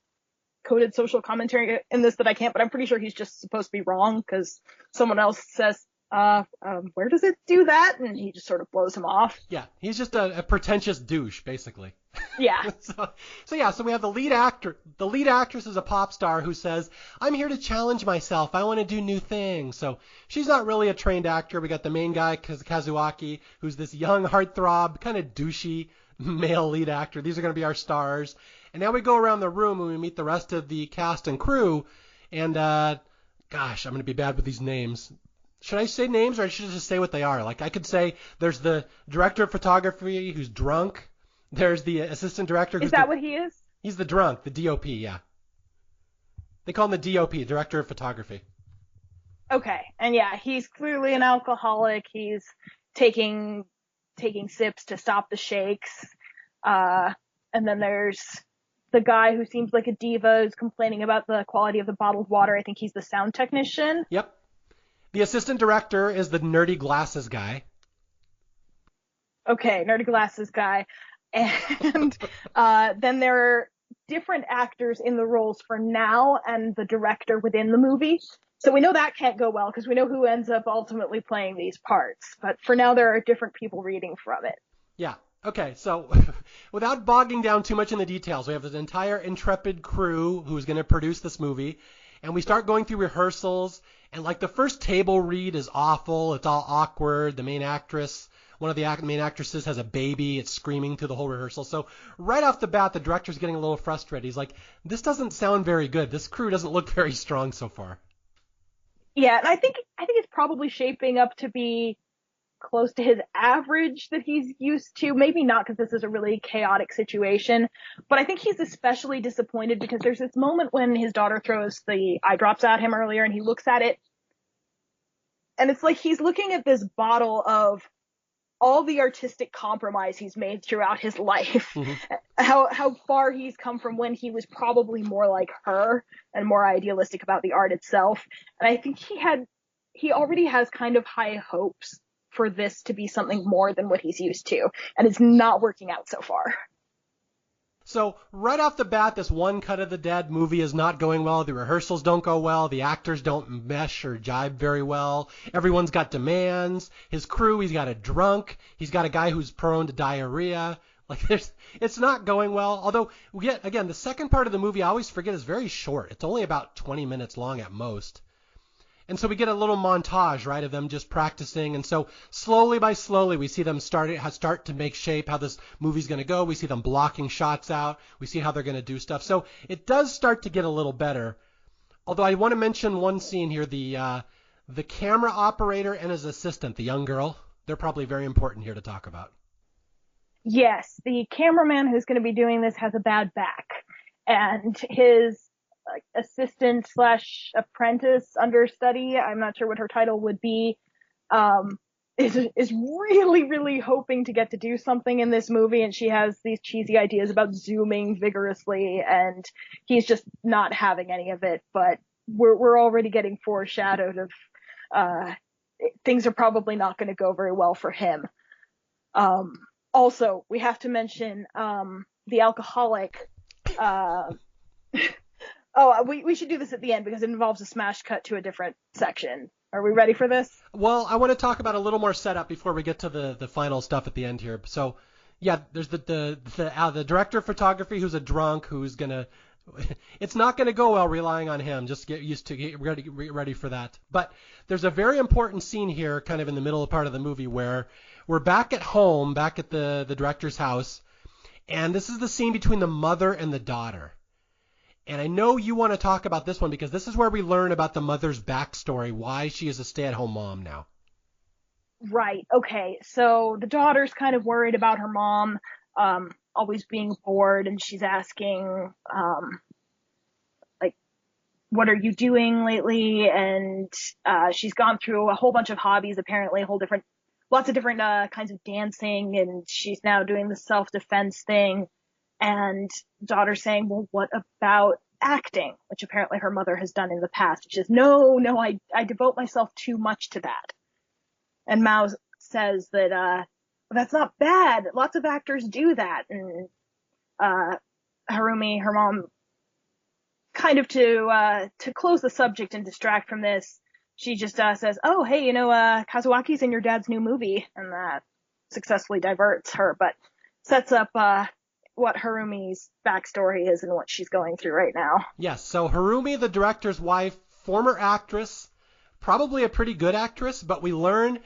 coded social commentary in this that I can't, but I'm pretty sure he's just supposed to be wrong because someone else says, where does it do that? And he just sort of blows him off. Yeah, he's just a pretentious douche, basically. Yeah. So we have the lead actor. The lead actress is a pop star who says, I'm here to challenge myself. I want to do new things. So she's not really a trained actor. We got the main guy, Kazuaki, who's this young heartthrob, kind of douchey male lead actor. These are going to be our stars. And now we go around the room and we meet the rest of the cast and crew. And, gosh, I'm going to be bad with these names. Should I say names, or I should just say what they are? Like, I could say there's the director of photography who's drunk. There's the assistant director. Is that what he is? He's the drunk, the DOP, yeah. They call him the DOP, director of photography. Okay, and yeah, he's clearly an alcoholic. He's taking sips to stop the shakes. And then there's the guy who seems like a diva who's complaining about the quality of the bottled water. I think he's the sound technician. Yep. The assistant director is the nerdy glasses guy. Okay, nerdy glasses guy. And then there are different actors in the roles for now and the director within the movie. So we know that can't go well because we know who ends up ultimately playing these parts. But for now, there are different people reading from it. Yeah. Okay, so without bogging down too much in the details, we have this entire intrepid crew who's going to produce this movie. And we start going through rehearsals, and like the first table read is awful. It's all awkward. The main actress, one of the main actresses, has a baby. It's screaming through the whole rehearsal. So right off the bat, the director's getting a little frustrated. He's like, this doesn't sound very good. This crew doesn't look very strong so far. Yeah, and I think it's probably shaping up to be close to his average that he's used to. Maybe not, because this is a really chaotic situation, but I think he's especially disappointed because there's this moment when his daughter throws the eye drops at him earlier, and he looks at it, and it's like he's looking at this bottle of all the artistic compromise he's made throughout his life, Mm-hmm. how far he's come from when he was probably more like her and more idealistic about the art itself. And I think he already has kind of high hopes for this to be something more than what he's used to, and it's not working out so far. So right off the bat, this One Cut of the Dead movie is not going well. The rehearsals don't go well. The actors don't mesh or jibe very well. Everyone's got demands. His crew, he's got a drunk. He's got a guy who's prone to diarrhea. Like it's not going well. Although, yet again, the second part of the movie, I always forget, is very short. It's only about 20 minutes long at most. And so we get a little montage, right, of them just practicing. And so slowly by slowly, we see them start to make shape how this movie's going to go. We see them blocking shots out. We see how they're going to do stuff. So it does start to get a little better. Although I want to mention one scene here, the camera operator and his assistant, the young girl. They're probably very important here to talk about. Yes, the cameraman who's going to be doing this has a bad back, and his assistant / apprentice understudy, I'm not sure what her title would be, is really, really hoping to get to do something in this movie, and she has these cheesy ideas about zooming vigorously, and he's just not having any of it. But we're already getting foreshadowed of things are probably not going to go very well for him. Also, we have to mention the alcoholic. We should do this at the end because it involves a smash cut to a different section. Are we ready for this? Well, I want to talk about a little more setup before we get to the final stuff at the end here. So, yeah, there's the director of photography who's a drunk who's gonna. It's not gonna go well relying on him. Just get ready for that. But there's a very important scene here, kind of in the middle part of the movie, where we're back at home, back at the director's house, and this is the scene between the mother and the daughter. And I know you want to talk about this one because this is where we learn about the mother's backstory, why she is a stay-at-home mom now. Right. Okay. So the daughter's kind of worried about her mom always being bored, and she's asking, what are you doing lately? And she's gone through a whole bunch of hobbies, apparently, lots of different kinds of dancing, and she's now doing the self-defense thing. And daughter saying, well, what about acting? Which apparently her mother has done in the past. She says, no, I devote myself too much to that. And Mao says that, that's not bad. Lots of actors do that. And, Harumi, her mom, kind of to close the subject and distract from this, she just, says, oh, hey, Kazuaki's in your dad's new movie. And that successfully diverts her, but sets up, what Harumi's backstory is and what she's going through right now. Yes, so Harumi, the director's wife, former actress, probably a pretty good actress, but we learn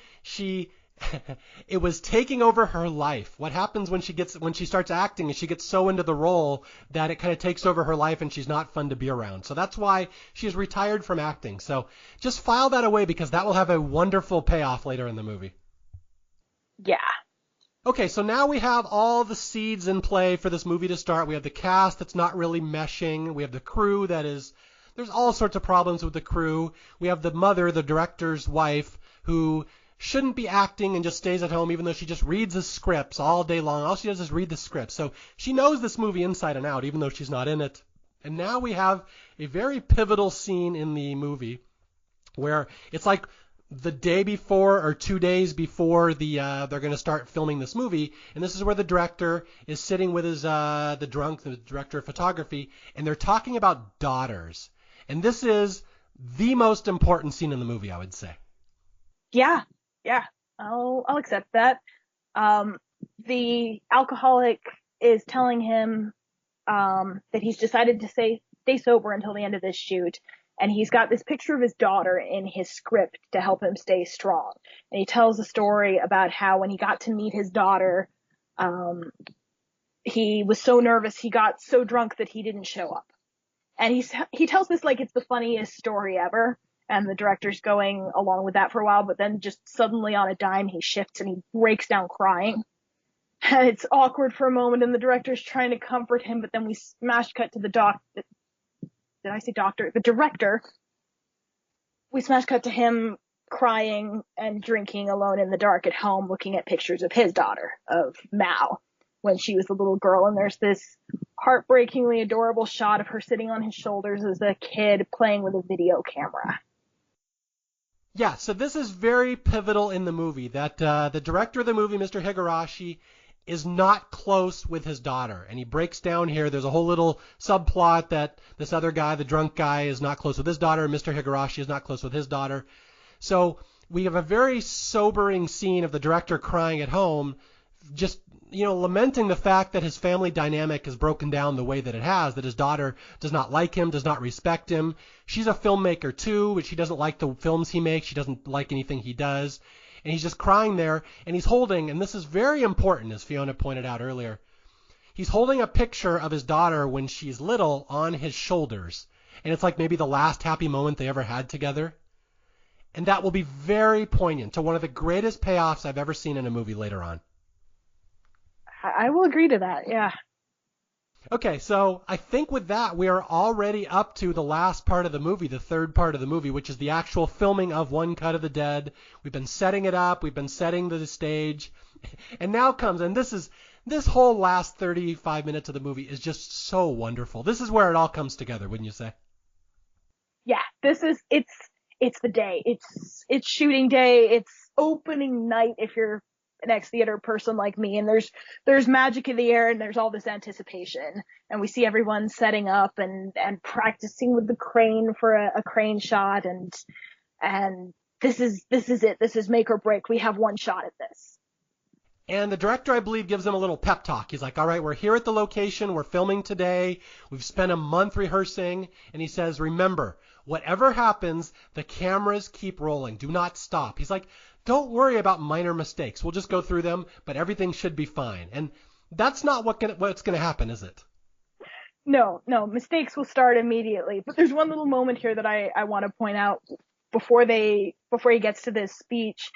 it was taking over her life. What happens when she starts acting is she gets so into the role that it kind of takes over her life and she's not fun to be around. So that's why she's retired from acting. So just file that away because that will have a wonderful payoff later in the movie. Yeah. Okay, so now we have all the seeds in play for this movie to start. We have the cast that's not really meshing. We have the crew there's all sorts of problems with the crew. We have the mother, the director's wife, who shouldn't be acting and just stays at home even though she just reads the scripts all day long. All she does is read the scripts. So she knows this movie inside and out even though she's not in it. And now we have a very pivotal scene in the movie where it's like the day before or 2 days before they're going to start filming this movie, and this is where the director is sitting with his the director of photography, and they're talking about daughters. And this is the most important scene in the movie, I would say. Yeah, I'll accept that. The alcoholic is telling him that he's decided to stay sober until the end of this shoot, And he's got this picture of his daughter in his script to help him stay strong. And he tells a story about how when he got to meet his daughter, he was so nervous, he got so drunk that he didn't show up. And he tells this like it's the funniest story ever. And the director's going along with that for a while, but then just suddenly on a dime, he shifts and he breaks down crying. And it's awkward for a moment, and the director's trying to comfort him, but then we smash cut to the did I say doctor? The director. We smash cut to him crying and drinking alone in the dark at home, looking at pictures of his daughter, of Mao, when she was a little girl. And there's this heartbreakingly adorable shot of her sitting on his shoulders as a kid playing with a video camera. Yeah, so this is very pivotal in the movie, that the director of the movie, Mr. Higurashi, is not close with his daughter. And he breaks down here. There's a whole little subplot that this other guy, the drunk guy, is not close with his daughter, and Mr. Higurashi is not close with his daughter. So we have a very sobering scene of the director crying at home, just, lamenting the fact that his family dynamic has broken down the way that it has, that his daughter does not like him, does not respect him. She's a filmmaker too, but she doesn't like the films he makes. She doesn't like anything he does. And he's just crying there, and he's holding, and this is very important, as Fiona pointed out earlier, he's holding a picture of his daughter when she's little on his shoulders. And it's like maybe the last happy moment they ever had together. And that will be very poignant to one of the greatest payoffs I've ever seen in a movie later on. I will agree to that, yeah. Okay, so I think with that, we are already up to the last part of the movie, the third part of the movie, which is the actual filming of One Cut of the Dead. We've been setting it up. We've been setting the stage. And now comes, and this whole last 35 minutes of the movie is just so wonderful. This is where it all comes together, wouldn't you say? Yeah, it's the day. It's shooting day. It's opening night if you're an ex-theater person like me, and there's magic in the air, and there's all this anticipation, and we see everyone setting up and practicing with the crane for a crane shot, and this is it. This is make or break. We have one shot at this. And the director, I believe, gives them a little pep talk. He's like, all right, we're here at the location. We're filming today. We've spent a month rehearsing. And he says, remember, whatever happens, the cameras keep rolling. Do not stop. He's like, don't worry about minor mistakes. We'll just go through them, but everything should be fine. And that's not what's going to happen, is it? No. Mistakes will start immediately. But there's one little moment here that I want to point out before he gets to this speech.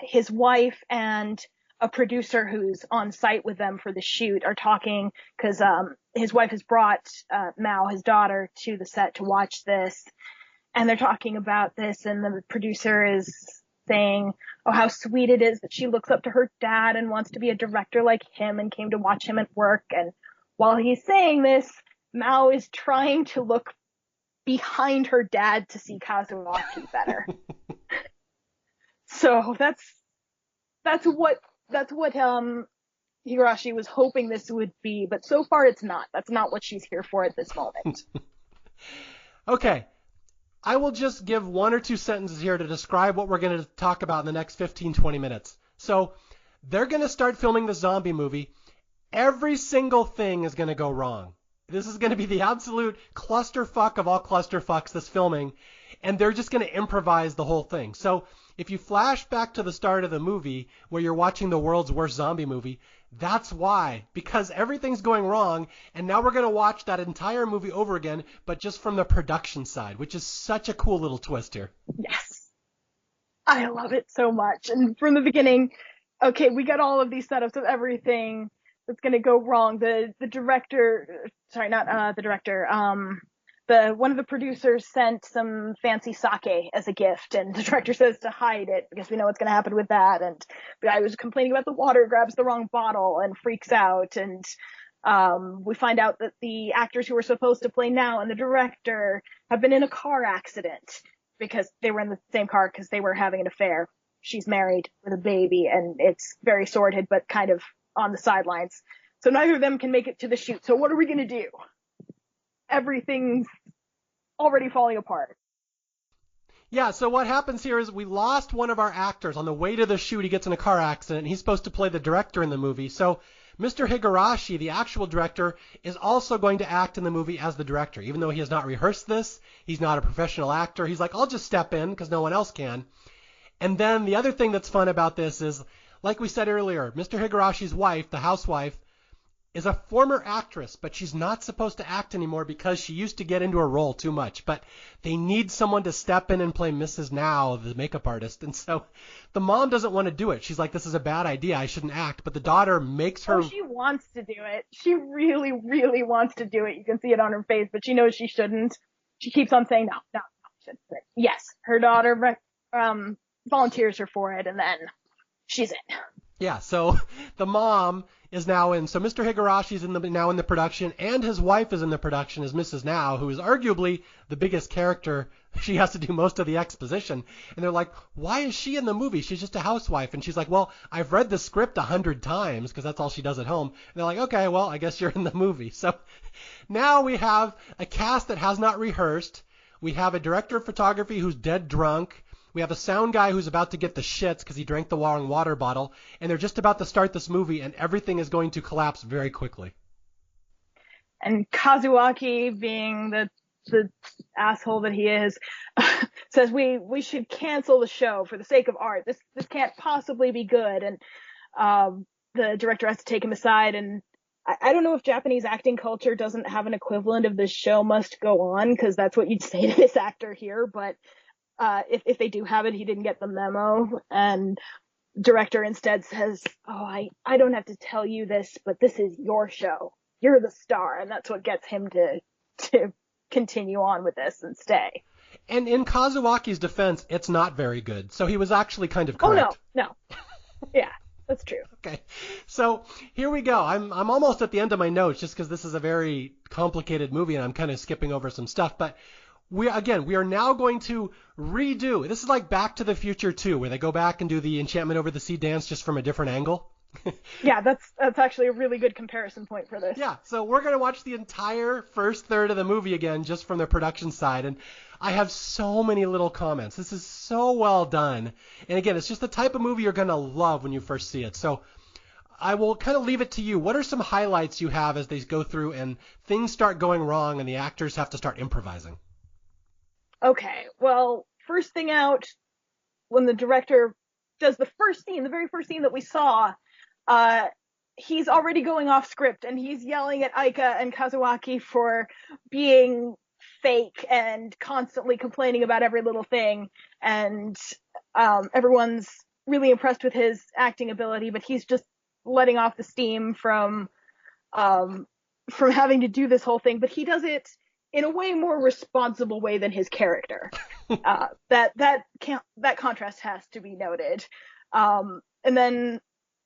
His wife and a producer who's on site with them for the shoot are talking because his wife has brought Mao, his daughter, to the set to watch this. And they're talking about this, and the producer is saying, oh, how sweet it is that she looks up to her dad and wants to be a director like him and came to watch him at work. And while he's saying this, Mao is trying to look behind her dad to see Kazuaki better. So that's what Higurashi was hoping this would be, but so far it's not. That's not what she's here for at this moment. Okay. I will just give one or two sentences here to describe what we're going to talk about in the next 15, 20 minutes. So they're going to start filming the zombie movie. Every single thing is going to go wrong. This is going to be the absolute clusterfuck of all clusterfucks, this filming, and they're just going to improvise the whole thing. So if you flash back to the start of the movie where you're watching the world's worst zombie movie, that's why, because everything's going wrong, and now we're going to watch that entire movie over again, but just from the production side, which is such a cool little twist here. Yes. I love it so much. And from the beginning, okay, we got all of these setups of everything that's going to go wrong. The director, sorry, not the director, one of the producers sent some fancy sake as a gift, and the director says to hide it because we know what's going to happen with that. And the guy was complaining about the water, grabs the wrong bottle and freaks out. And we find out that the actors who were supposed to play Now and the director have been in a car accident because they were in the same car because they were having an affair. She's married with a baby, and it's very sordid, but kind of on the sidelines. So neither of them can make it to the shoot. So what are we going to do? Everything's already falling apart. Yeah, so what happens here is we lost one of our actors. On the way to the shoot, he gets in a car accident, and he's supposed to play the director in the movie. So Mr. Higurashi, the actual director, is also going to act in the movie as the director. Even though he has not rehearsed this, he's not a professional actor. He's like, I'll just step in because no one else can. And then the other thing that's fun about this is, like we said earlier, Mr. Higurashi's wife, the housewife, is a former actress, but she's not supposed to act anymore because she used to get into her role too much. But they need someone to step in and play Mrs. Now, the makeup artist. And so the mom doesn't want to do it. She's like, this is a bad idea. I shouldn't act. But the daughter makes her... Oh, she wants to do it. She really, really wants to do it. You can see it on her face, but she knows she shouldn't. She keeps on saying, no, shouldn't. Yes, her daughter volunteers her for it, and then she's in. Yeah, so the mom is now in. So Mr. Higurashi is now in the production, and his wife is in the production as Mrs. Now, who is arguably the biggest character. She has to do most of the exposition. And they're like, why is she in the movie? She's just a housewife. And she's like, well, I've read the script 100 times because that's all she does at home. And they're like, okay, well, I guess you're in the movie. So now we have a cast that has not rehearsed. We have a director of photography who's dead drunk. We have a sound guy who's about to get the shits because he drank the wrong water bottle, and they're just about to start this movie, and everything is going to collapse very quickly. And Kazuaki, being the asshole that he is, says we should cancel the show for the sake of art. This can't possibly be good. And the director has to take him aside. And I don't know if Japanese acting culture doesn't have an equivalent of this show must go on, because that's what you'd say to this actor here, but. If they do have it, he didn't get the memo, and director instead says, I don't have to tell you this, but this is your show. You're the star, and that's what gets him to continue on with this and stay. And in Kazuaki's defense, it's not very good, so he was actually kind of correct. Oh, no. Yeah, that's true. Okay, so here we go. I'm almost at the end of my notes just because this is a very complicated movie, and I'm kind of skipping over some stuff, but we are now going to redo. This is like Back to the Future 2, where they go back and do the Enchantment Over the Sea dance just from a different angle. Yeah, that's actually a really good comparison point for this. Yeah, so we're going to watch the entire first third of the movie again just from the production side, and I have so many little comments. This is so well done. And again, it's just the type of movie you're going to love when you first see it. So I will kind of leave it to you. What are some highlights you have as they go through and things start going wrong and the actors have to start improvising? Okay, well, first thing out, when the director does the very first scene that we saw, he's already going off script, and he's yelling at Aika and Kazuaki for being fake and constantly complaining about every little thing, and everyone's really impressed with his acting ability, but he's just letting off the steam from having to do this whole thing, but he does it in a way more responsible way than his character. That contrast has to be noted. And then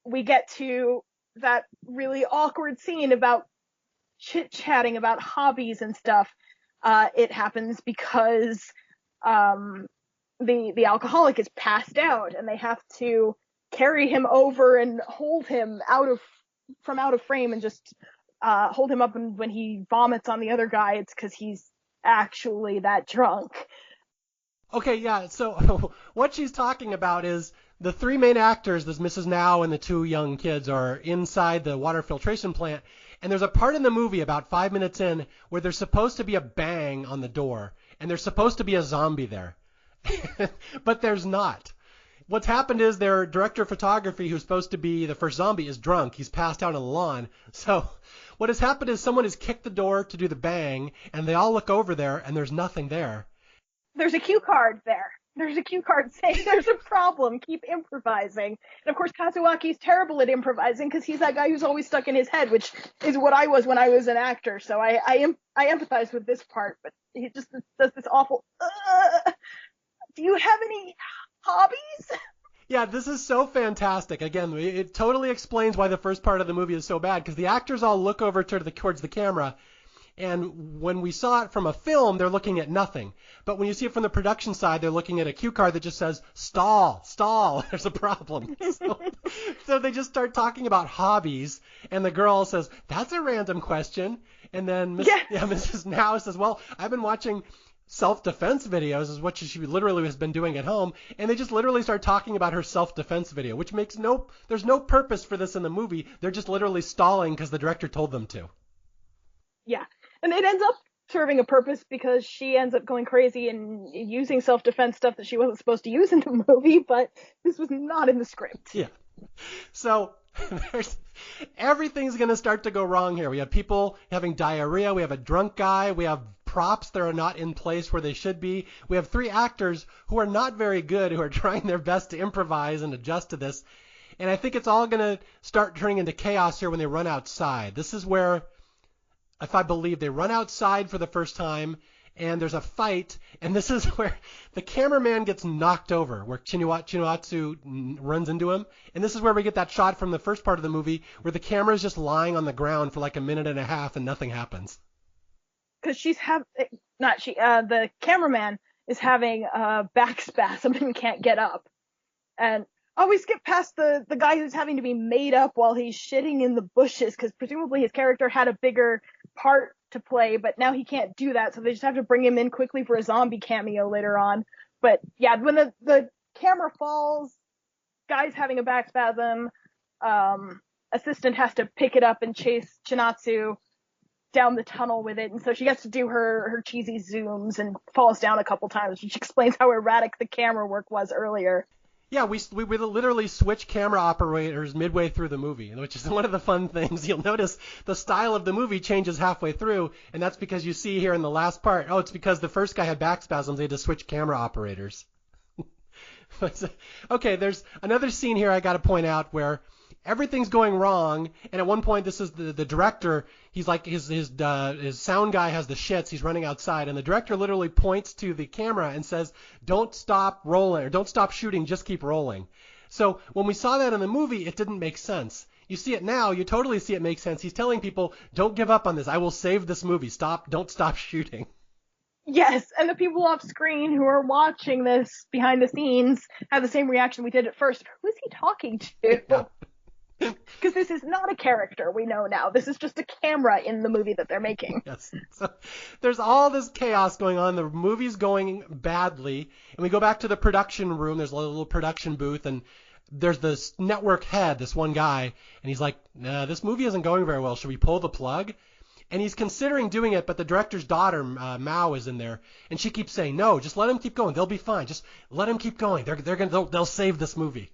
we get to that really awkward scene about chit-chatting about hobbies and stuff. It happens because the alcoholic is passed out, and they have to carry him over and hold him out of frame and just hold him up, and when he vomits on the other guy, it's because he's actually that drunk. Okay, yeah, so what she's talking about is the three main actors, this Mrs. Now and the two young kids, are inside the water filtration plant, and there's a part in the movie about 5 minutes in where there's supposed to be a bang on the door, and there's supposed to be a zombie there. But there's not. What's happened is their director of photography, who's supposed to be the first zombie, is drunk. He's passed out on the lawn. So what has happened is someone has kicked the door to do the bang, and they all look over there, and there's nothing there. There's a cue card there. There's a cue card saying there's a problem. Keep improvising. And of course, Kazuaki's terrible at improvising because he's that guy who's always stuck in his head, which is what I was when I was an actor. So I empathize with this part, but he just does this awful, do you have any hobbies? Yeah, this is so fantastic. Again, it totally explains why the first part of the movie is so bad, because the actors all look over towards the camera, and when we saw it from a film, they're looking at nothing. But when you see it from the production side, they're looking at a cue card that just says, stall, there's a problem. So they just start talking about hobbies, and the girl says, that's a random question. And then Mrs. Now says, well, I've been watching self-defense videos is what she literally has been doing at home, and they just literally start talking about her self-defense video, which makes there's no purpose for this in the movie. They're just literally stalling because the director told them to. Yeah, and it ends up serving a purpose because she ends up going crazy and using self-defense stuff that she wasn't supposed to use in the movie, but this was not in the script. Yeah. So everything's going to start to go wrong here. We have people having diarrhea. We have a drunk guy. We have props that are not in place where they should be. We have 3 actors who are not very good, who are trying their best to improvise and adjust to this. And I think it's all going to start turning into chaos here when they run outside. This is where, if I believe, they run outside for the first time, and there's a fight, and this is where the cameraman gets knocked over, where Chinatsu runs into him. And this is where we get that shot from the first part of the movie where the camera is just lying on the ground for like a minute and a half and nothing happens. Because the cameraman is having a back spasm and can't get up. And we skip past the guy who's having to be made up while he's shitting in the bushes, because presumably his character had a bigger part to play, but now he can't do that, so they just have to bring him in quickly for a zombie cameo later on. But yeah, when the camera falls, guy's having a back spasm, assistant has to pick it up and chase Chinatsu down the tunnel with it, and so she gets to do her cheesy zooms and falls down a couple times, which explains how erratic the camera work was earlier. Yeah, we literally switch camera operators midway through the movie, which is one of the fun things. You'll notice the style of the movie changes halfway through, and that's because you see here in the last part, it's because the first guy had back spasms, they had to switch camera operators. Okay, there's another scene here I got to point out where everything's going wrong, and at one point, this is the director. He's like his sound guy has the shits. He's running outside, and the director literally points to the camera and says, "Don't stop rolling, or don't stop shooting, just keep rolling." So when we saw that in the movie, it didn't make sense. You see it now, you totally see it make sense. He's telling people, "Don't give up on this. I will save this movie. Don't stop shooting." Yes, and the people off screen who are watching this behind the scenes have the same reaction we did at first. Who is he talking to? Yeah. Because this is not a character, we know now. This is just a camera in the movie that they're making. Yes. So there's all this chaos going on. The movie's going badly. And we go back to the production room. There's a little production booth. And there's this network head, this one guy. And he's like, nah, this movie isn't going very well. Should we pull the plug? And he's considering doing it, but the director's daughter, Mao, is in there. And she keeps saying, no, just let him keep going. They'll be fine. Just let him keep going. They'll save this movie.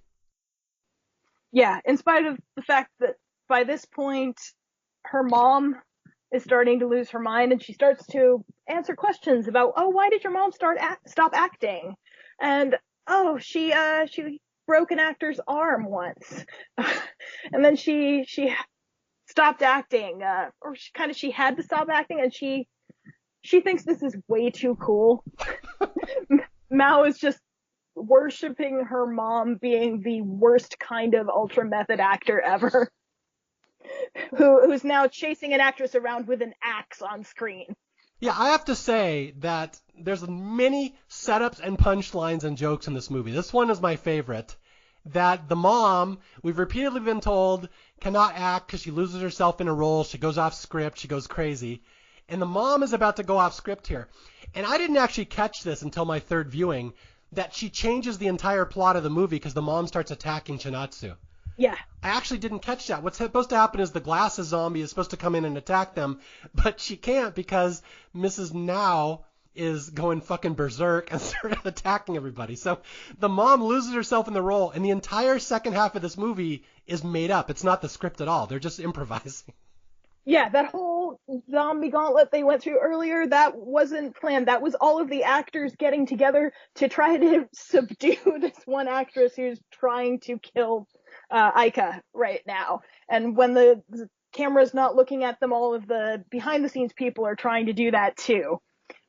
Yeah, in spite of the fact that by this point, her mom is starting to lose her mind, and she starts to answer questions about, why did your mom stop acting? And, she broke an actor's arm once. And then she stopped acting, or she had to stop acting, and she thinks this is way too cool. Mao is just worshipping her mom being the worst kind of ultra method actor ever, who's now chasing an actress around with an axe on screen. Yeah, I have to say that there's many setups and punchlines and jokes in this movie. This one is my favorite. That the mom, we've repeatedly been told, cannot act because she loses herself in a role, she goes off script, she goes crazy. And the mom is about to go off script here. And I didn't actually catch this until my third viewing, that she changes the entire plot of the movie because the mom starts attacking Chinatsu. Yeah. I actually didn't catch that. What's supposed to happen is the glasses zombie is supposed to come in and attack them, but she can't because Mrs. Now is going fucking berserk and started attacking everybody. So the mom loses herself in the role, and the entire second half of this movie is made up. It's not the script at all. They're just improvising. Yeah, that whole zombie gauntlet they went through earlier, that wasn't planned. That was all of the actors getting together to try to subdue this one actress who's trying to kill Aika right now. And when the camera's not looking at them, all of the behind-the-scenes people are trying to do that too.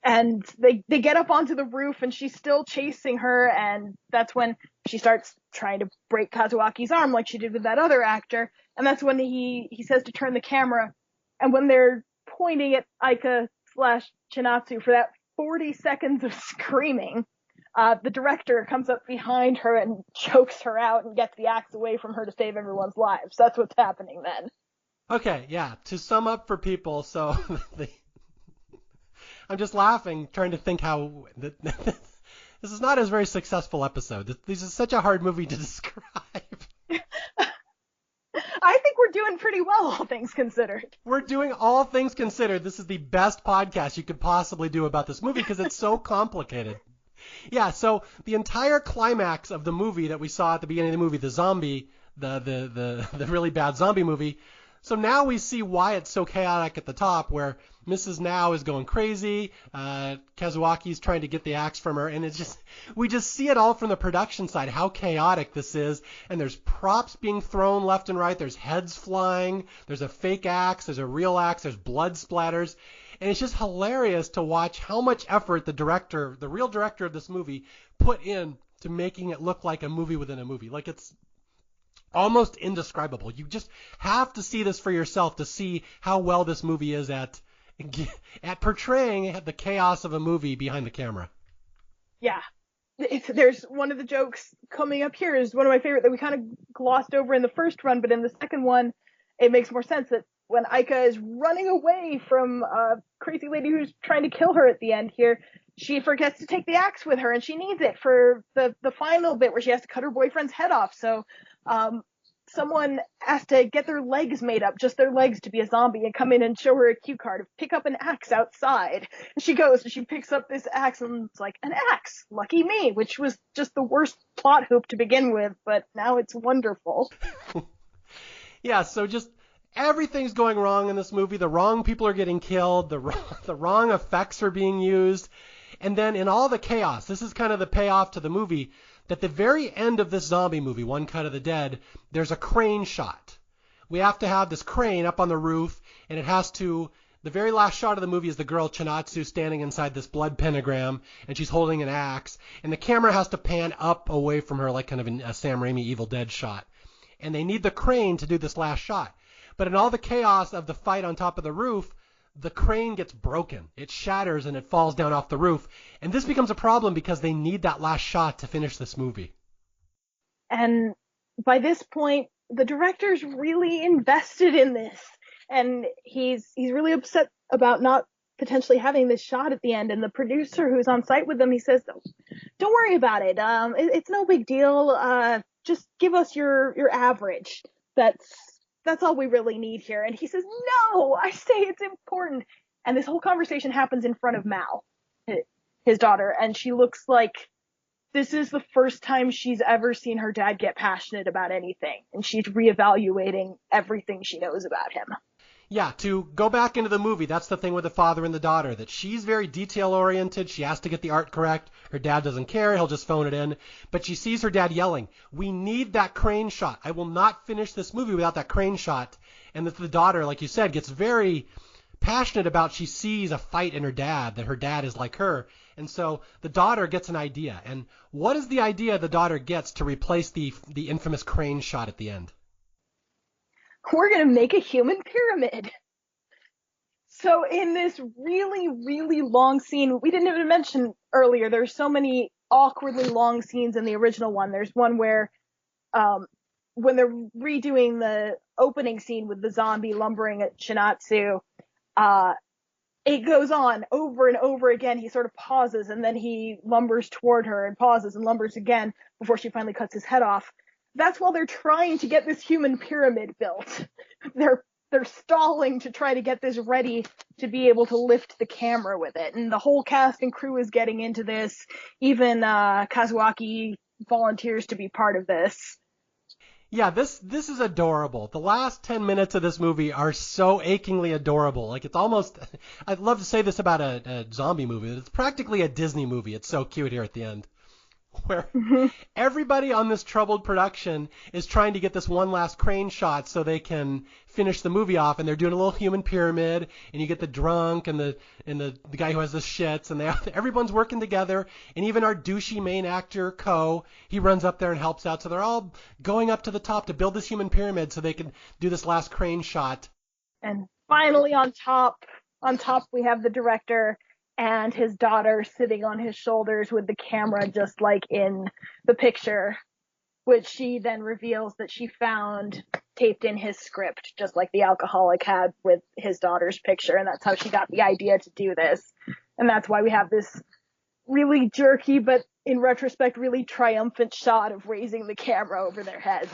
And they get up onto the roof, and she's still chasing her, and that's when she starts trying to break Kazuaki's arm like she did with that other actor. And that's when he says to turn the camera. And when they're pointing at Aika / Chinatsu for that 40 seconds of screaming, the director comes up behind her and chokes her out and gets the axe away from her to save everyone's lives. That's what's happening then. Okay, yeah. To sum up for people, so I'm just laughing, trying to think how this is not a very successful episode. This is such a hard movie to describe. I think we're doing pretty well, all things considered. We're doing all things considered. This is the best podcast you could possibly do about this movie because it's so complicated. Yeah, so the entire climax of the movie that we saw at the beginning of the movie, the zombie, the really bad zombie movie. So now we see why it's so chaotic at the top, where Mrs. Now is going crazy, Kazuaki's trying to get the axe from her, and we just see it all from the production side, how chaotic this is, and there's props being thrown left and right, there's heads flying, there's a fake axe, there's a real axe, there's blood splatters, and it's just hilarious to watch how much effort the real director of this movie, put in to making it look like a movie within a movie. Like, it's almost indescribable. You just have to see this for yourself to see how well this movie is at portraying the chaos of a movie behind the camera. Yeah. There's one of the jokes coming up here is one of my favorite that we kind of glossed over in the first run, but in the second one, it makes more sense that when Aika is running away from a crazy lady who's trying to kill her at the end here, she forgets to take the axe with her, and she needs it for the final bit where she has to cut her boyfriend's head off. So someone has to get their legs made up, just their legs, to be a zombie, and come in and show her a cue card, pick up an axe outside. And she goes and she picks up this axe, and it's like, an axe, lucky me, which was just the worst plot hoop to begin with, but now it's wonderful. Yeah, so just everything's going wrong in this movie. The wrong people are getting killed. The wrong effects are being used. And then in all the chaos, this is kind of the payoff to the movie, that the very end of this zombie movie, One Cut of the Dead, there's a crane shot. We have to have this crane up on the roof, and the very last shot of the movie is the girl Chinatsu standing inside this blood pentagram, and she's holding an axe, and the camera has to pan up away from her like kind of a Sam Raimi Evil Dead shot. And they need the crane to do this last shot. But in all the chaos of the fight on top of the roof, the crane gets broken. It shatters and it falls down off the roof. And this becomes a problem because they need that last shot to finish this movie. And by this point, the director's really invested in this. And he's really upset about not potentially having this shot at the end. And the producer who's on site with them, he says, don't worry about it. It's no big deal. Just give us your average. That's all we really need here. And he says, no, I say it's important. And this whole conversation happens in front of Mal, his daughter. And she looks like this is the first time she's ever seen her dad get passionate about anything. And she's reevaluating everything she knows about him. Yeah, to go back into the movie, that's the thing with the father and the daughter, that she's very detail-oriented. She has to get the art correct. Her dad doesn't care. He'll just phone it in. But she sees her dad yelling, we need that crane shot. I will not finish this movie without that crane shot. And the daughter, like you said, gets very passionate about, she sees a fight in her dad, that her dad is like her. And so the daughter gets an idea. And what is the idea the daughter gets to replace the infamous crane shot at the end? We're going to make a human pyramid. So in this really, really long scene, we didn't even mention earlier, there's so many awkwardly long scenes in the original one. There's one where when they're redoing the opening scene with the zombie lumbering at Chinatsu, it goes on over and over again. He sort of pauses, and then he lumbers toward her and pauses and lumbers again before she finally cuts his head off. That's while they're trying to get this human pyramid built. They're stalling to try to get this ready to be able to lift the camera with it. And the whole cast and crew is getting into this. Even Kazuaki volunteers to be part of this. Yeah, this is adorable. The last 10 minutes of this movie are so achingly adorable. Like, it's almost, I'd love to say this about a zombie movie. It's practically a Disney movie. It's so cute here at the end. Where everybody on this troubled production is trying to get this one last crane shot so they can finish the movie off, and they're doing a little human pyramid, and you get the drunk and the guy who has the shits, and everyone's working together, and even our douchey main actor Ko, he runs up there and helps out, so they're all going up to the top to build this human pyramid so they can do this last crane shot. And finally on top we have the director and his daughter sitting on his shoulders with the camera just like in the picture, which she then reveals that she found taped in his script, just like the alcoholic had with his daughter's picture, and that's how she got the idea to do this. And that's why we have this really jerky, but in retrospect, really triumphant shot of raising the camera over their heads.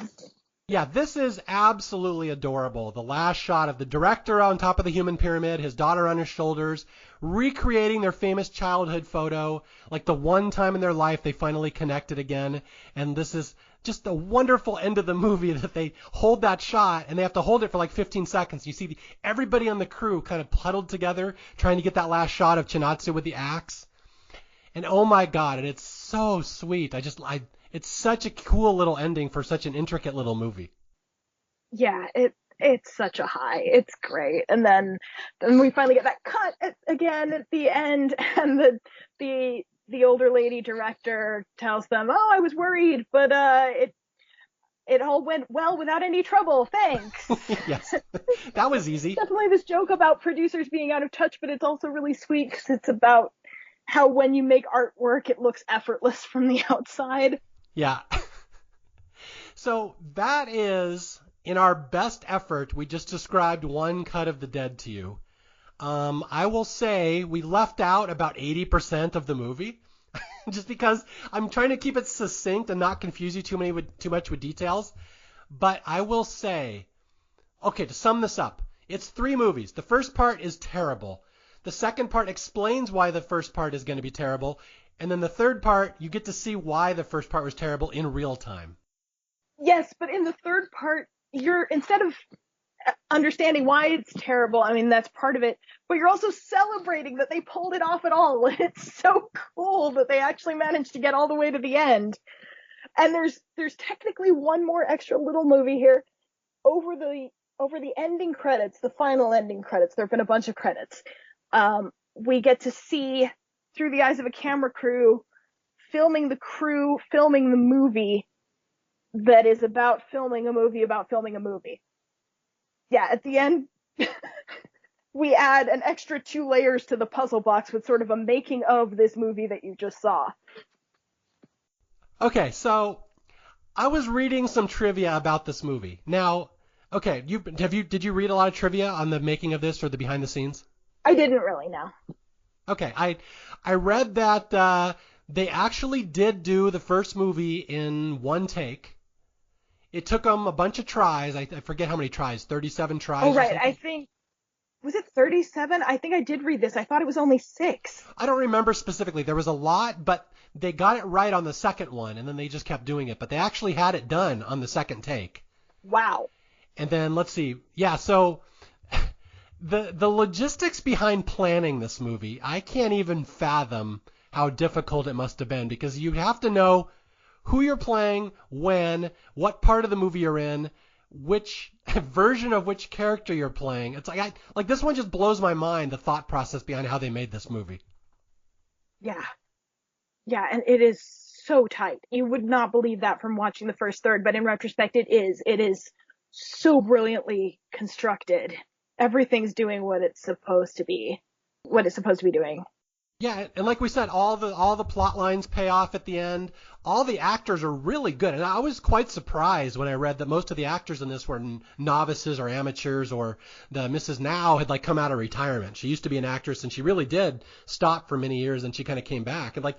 Yeah, this is absolutely adorable. The last shot of the director on top of the human pyramid, his daughter on his shoulders, recreating their famous childhood photo, like the one time in their life they finally connected again. And this is just a wonderful end of the movie that they hold that shot, and they have to hold it for like 15 seconds. You see everybody on the crew kind of huddled together trying to get that last shot of Chinatsu with the axe. And oh my God, and it's so sweet. It's such a cool little ending for such an intricate little movie. Yeah, it's such a high. It's great. And then we finally get that cut again at the end, and the older lady director tells them, "Oh, I was worried, but it all went well without any trouble. Thanks." Yes, that was easy. Definitely this joke about producers being out of touch, but it's also really sweet because it's about how when you make artwork, it looks effortless from the outside. Yeah. So that is, in our best effort, we just described one cut of the dead to you. I will say we left out about 80% of the movie, just because I'm trying to keep it succinct and not confuse you too much with details. But I will say, okay, to sum this up, it's 3 movies. The first part is terrible. The second part explains why the first part is going to be terrible. And then the third part, you get to see why the first part was terrible in real time. Yes, but in the third part, instead of understanding why it's terrible, I mean, that's part of it, but you're also celebrating that they pulled it off at all. It's so cool that they actually managed to get all the way to the end. And there's technically one more extra little movie here. Over the ending credits, the final ending credits, there have been a bunch of credits. We get to see through the eyes of a camera crew filming the movie that is about filming a movie about filming a movie. Yeah, at the end, we add an extra 2 layers to the puzzle box with sort of a making of this movie that you just saw. Okay, so I was reading some trivia about this movie. Now, okay, did you read a lot of trivia on the making of this or the behind the scenes? I didn't really know. Okay, I read that they actually did do the first movie in one take. It took them a bunch of tries. I forget how many tries, 37 tries. Oh, right. I think, was it 37? I think I did read this. I thought it was only 6. I don't remember specifically. There was a lot, but they got it right on the second one, and then they just kept doing it. But they actually had it done on the second take. Wow. And then, let's see. Yeah, so the logistics behind planning this movie, I can't even fathom how difficult it must have been, because you have to know who you're playing, when, what part of the movie you're in, which version of which character you're playing. It's like this one just blows my mind, the thought process behind how they made this movie. Yeah. Yeah, and it is so tight. You would not believe that from watching the first third, but in retrospect, it is. It is so brilliantly constructed. Everything's doing what it's supposed to be doing. Yeah, and like we said, all the plot lines pay off at the end. All the actors are really good, and I was quite surprised when I read that most of the actors in this were novices or amateurs, or the Mrs. Now had come out of retirement. She used to be an actress, and she really did stop for many years, and she kind of came back. And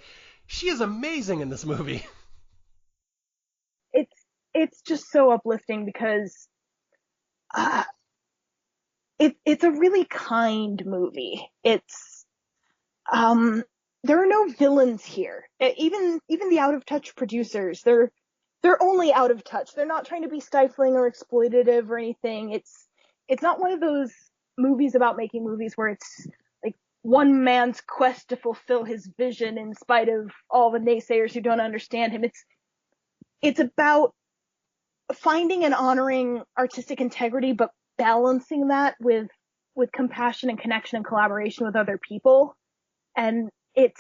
she is amazing in this movie. It's just so uplifting because it's a really kind movie. There are no villains here. Even the out of touch producers, they're only out of touch. They're not trying to be stifling or exploitative or anything. It's not one of those movies about making movies where it's like one man's quest to fulfill his vision in spite of all the naysayers who don't understand him. It's about finding and honoring artistic integrity, but balancing that with compassion and connection and collaboration with other people. And it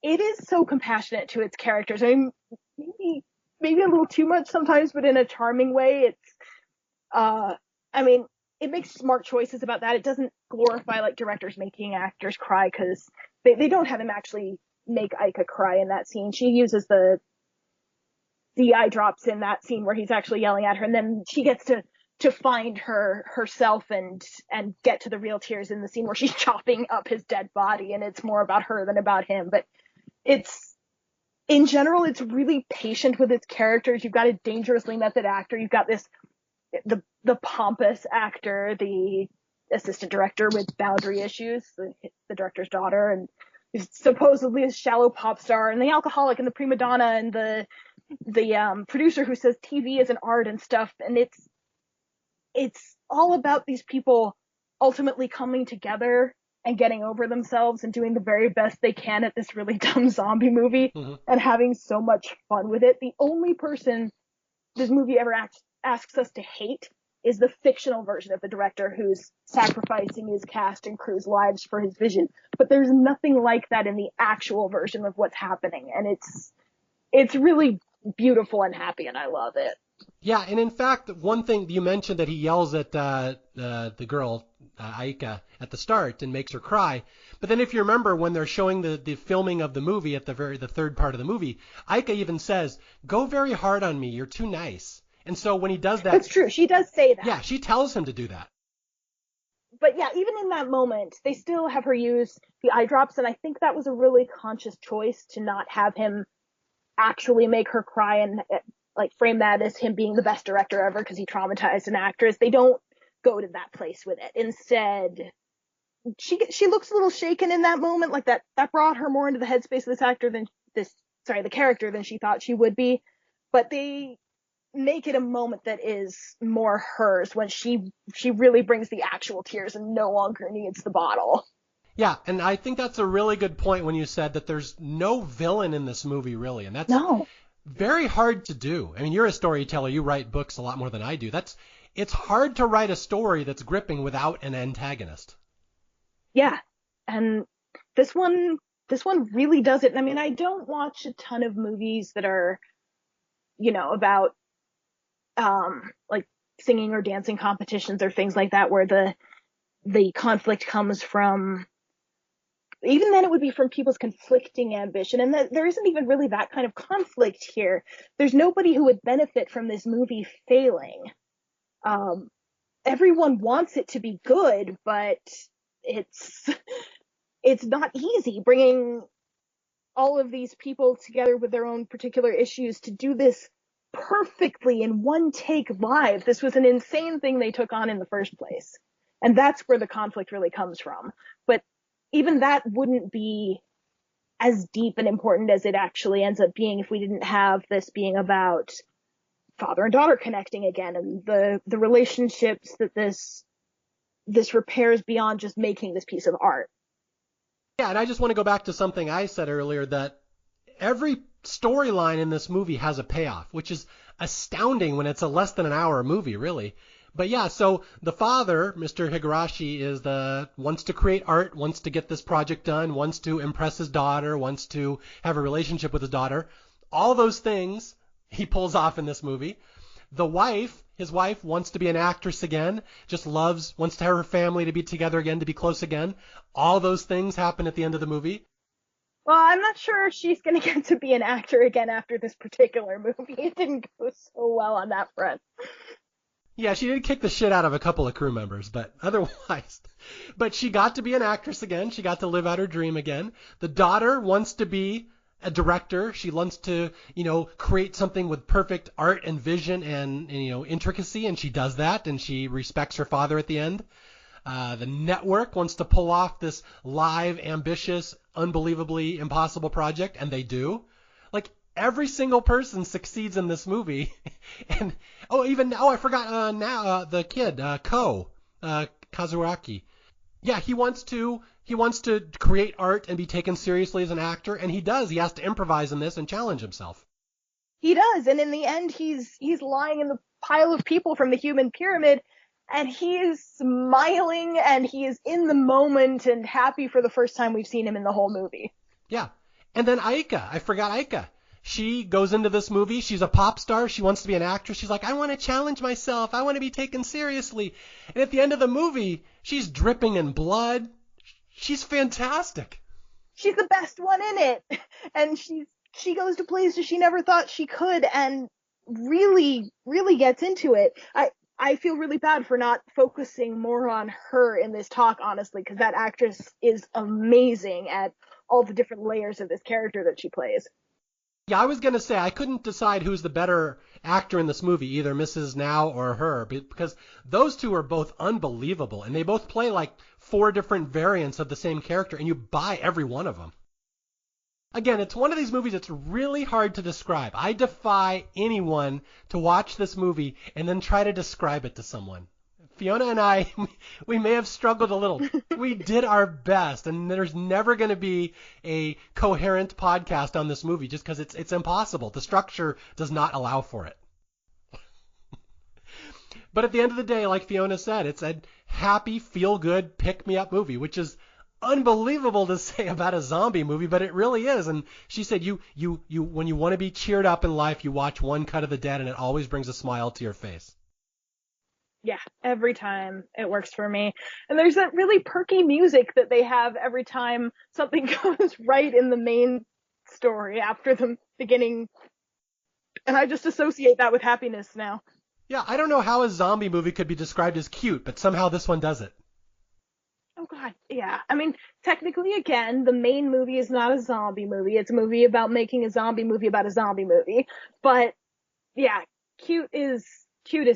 is so compassionate to its characters. I mean, maybe a little too much sometimes, but in a charming way. It makes smart choices about that. It doesn't glorify directors making actors cry, because they don't have him actually make Aika cry in that scene. She uses the eye drops in that scene where he's actually yelling at her, and then she gets to to find herself and get to the real tears in the scene where she's chopping up his dead body, and it's more about her than about him. But in general, it's really patient with its characters. You've got a dangerously method actor. You've got the pompous actor, the assistant director with boundary issues, the director's daughter, and supposedly a shallow pop star, and the alcoholic and the prima donna, and the producer who says TV is an art and stuff. And it's all about these people ultimately coming together and getting over themselves and doing the very best they can at this really dumb zombie movie, and having so much fun with it. The only person this movie ever asks us to hate is the fictional version of the director, who's sacrificing his cast and crew's lives for his vision. But there's nothing like that in the actual version of what's happening. And it's really beautiful and happy, and I love it. Yeah, and in fact, one thing you mentioned, that he yells at the girl, Aika, at the start and makes her cry. But then if you remember, when they're showing the filming of the movie at the third part of the movie, Aika even says, "Go very hard on me, you're too nice." And so when he does that... That's true, she does say that. Yeah, she tells him to do that. But yeah, even in that moment, they still have her use the eye drops, and I think that was a really conscious choice to not have him actually make her cry and like frame that as him being the best director ever because he traumatized an actress. They don't go to that place with it. Instead, she looks a little shaken in that moment, like that brought her more into the headspace of this actor than the character than she thought she would be. But they make it a moment that is more hers when she really brings the actual tears and no longer needs the bottle. Yeah, and I think that's a really good point when you said that there's no villain in this movie, really. And that's very hard to do. I mean, you're a storyteller. You write books a lot more than I do. It's hard to write a story that's gripping without an antagonist. Yeah, and this one really does it. I mean, I don't watch a ton of movies that are, about like singing or dancing competitions or things like that, where the conflict comes from, even then it would be from people's conflicting ambition, and there isn't even really that kind of conflict here. There's nobody who would benefit from this movie failing. Everyone wants it to be good, but it's not easy bringing all of these people together with their own particular issues to do this perfectly in one take live. This was an insane thing they took on in the first place. And that's where the conflict really comes from. But even that wouldn't be as deep and important as it actually ends up being if we didn't have this being about father and daughter connecting again, and the relationships that this repairs beyond just making this piece of art. Yeah, and I just want to go back to something I said earlier, that every storyline in this movie has a payoff, which is astounding when it's a less than an hour movie, really. But yeah, so the father, Mr. Higurashi, wants to create art, wants to get this project done, wants to impress his daughter, wants to have a relationship with his daughter. All those things he pulls off in this movie. His wife wants to be an actress again, wants to have her family to be together again, to be close again. All those things happen at the end of the movie. Well, I'm not sure she's going to get to be an actor again after this particular movie. It didn't go so well on that front. Yeah, she did kick the shit out of a couple of crew members, but otherwise. But she got to be an actress again. She got to live out her dream again. The daughter wants to be a director. She wants to, create something with perfect art and vision and intricacy, and she does that, and she respects her father at the end. The network wants to pull off this live, ambitious, unbelievably impossible project, and they do. Like, every single person succeeds in this movie. And I forgot the kid, Kazuaki. Yeah, he wants to create art and be taken seriously as an actor, and he does. He has to improvise in this and challenge himself. He does, and in the end, he's lying in the pile of people from the human pyramid, and he is smiling, and he is in the moment and happy for the first time we've seen him in the whole movie. Yeah, and then Aika. I forgot Aika. She goes into this movie. She's a pop star. She wants to be an actress. She's like, I want to challenge myself. I want to be taken seriously. And at the end of the movie, she's dripping in blood. She's fantastic. She's the best one in it. And she goes to places she never thought she could and really, really gets into it. I feel really bad for not focusing more on her in this talk, honestly, because that actress is amazing at all the different layers of this character that she plays. Yeah, I was going to say I couldn't decide who's the better actor in this movie, either Mrs. Now or her, because those two are both unbelievable, and they both play like 4 different variants of the same character, and you buy every one of them. Again, it's one of these movies that's really hard to describe. I defy anyone to watch this movie and then try to describe it to someone. Fiona and I, we may have struggled a little. We did our best, and there's never going to be a coherent podcast on this movie just because it's impossible. The structure does not allow for it. But at the end of the day, like Fiona said, it's a happy, feel-good, pick-me-up movie, which is unbelievable to say about a zombie movie, but it really is. And she said, you when you want to be cheered up in life, you watch One Cut of the Dead, and it always brings a smile to your face. Yeah, every time it works for me. And there's that really perky music that they have every time something goes right in the main story after the beginning. And I just associate that with happiness now. Yeah, I don't know how a zombie movie could be described as cute, but somehow this one does it. Oh god, yeah. I mean, technically, again, the main movie is not a zombie movie. It's a movie about making a zombie movie about a zombie movie. But yeah, cute is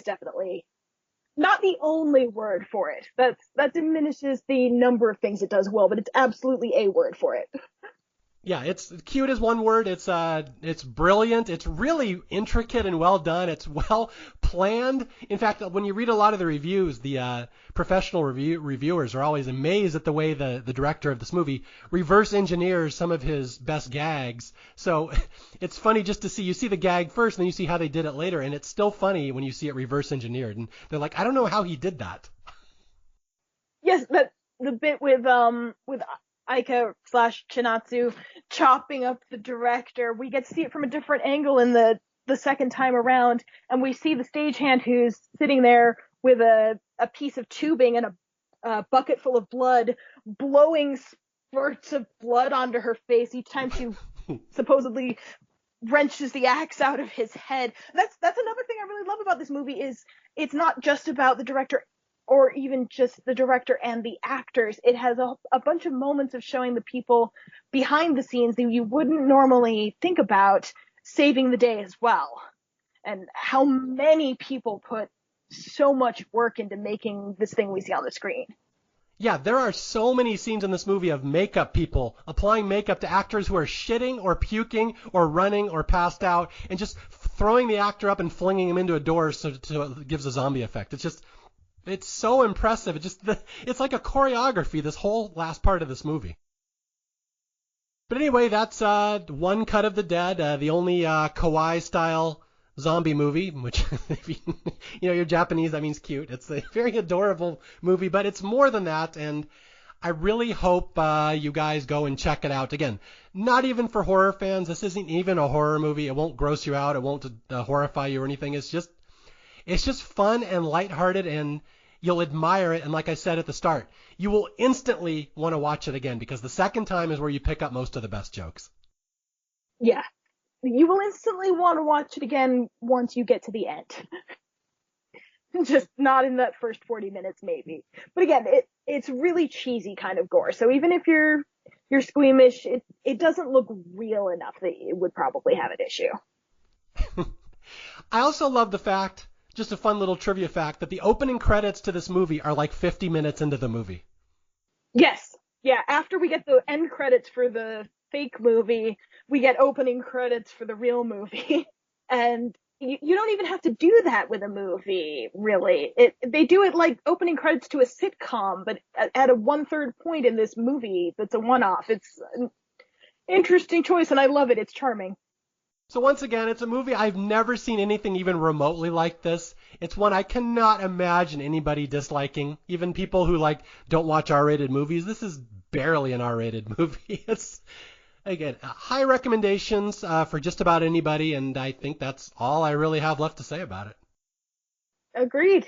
definitely not the only word for it. That diminishes the number of things it does well, but it's absolutely a word for it. Yeah, it's cute is one word. It's brilliant. It's really intricate and well done. It's well planned. In fact, when you read a lot of the reviews, the professional reviewers are always amazed at the way the director of this movie reverse engineers some of his best gags. So it's funny just to see. You see the gag first, and then you see how they did it later, and it's still funny when you see it reverse engineered. And they're like, I don't know how he did that. Yes, the bit with Aika / Chinatsu chopping up the director. We get to see it from a different angle in the second time around, and we see the stagehand who's sitting there with a piece of tubing and a bucket full of blood, blowing spurts of blood onto her face each time she supposedly wrenches the axe out of his head. That's another thing I really love about this movie is it's not just about the director or even just the director and the actors. It has a bunch of moments of showing the people behind the scenes that you wouldn't normally think about saving the day as well. And how many people put so much work into making this thing we see on the screen. Yeah, there are so many scenes in this movie of makeup people applying makeup to actors who are shitting or puking or running or passed out and just throwing the actor up and flinging him into a door so it gives a zombie effect. It's so impressive. It's like a choreography, this whole last part of this movie. But anyway, that's One Cut of the Dead, the only kawaii-style zombie movie, which, if you're Japanese, that means cute. It's a very adorable movie, but it's more than that, and I really hope you guys go and check it out. Again, not even for horror fans. This isn't even a horror movie. It won't gross you out. It won't horrify you or anything. It's just fun and lighthearted, and you'll admire it. And like I said at the start, you will instantly want to watch it again because the second time is where you pick up most of the best jokes. Yeah. You will instantly want to watch it again once you get to the end. Just not in that first 40 minutes, maybe. But again, it's really cheesy kind of gore. So even if you're squeamish, it doesn't look real enough that it would probably have an issue. I also love the fact, just a fun little trivia fact, that the opening credits to this movie are like 50 minutes into the movie. Yes. Yeah, after we get the end credits for the fake movie, we get opening credits for the real movie. And you don't even have to do that with a movie, really. They do it like opening credits to a sitcom, but at a 1/3 point in this movie that's a one-off. It's an interesting choice, and I love it. It's charming. So once again, it's a movie I've never seen anything even remotely like this. It's one I cannot imagine anybody disliking, even people who don't watch R-rated movies. This is barely an R-rated movie. It's, again, high recommendations for just about anybody, and I think that's all I really have left to say about it. Agreed.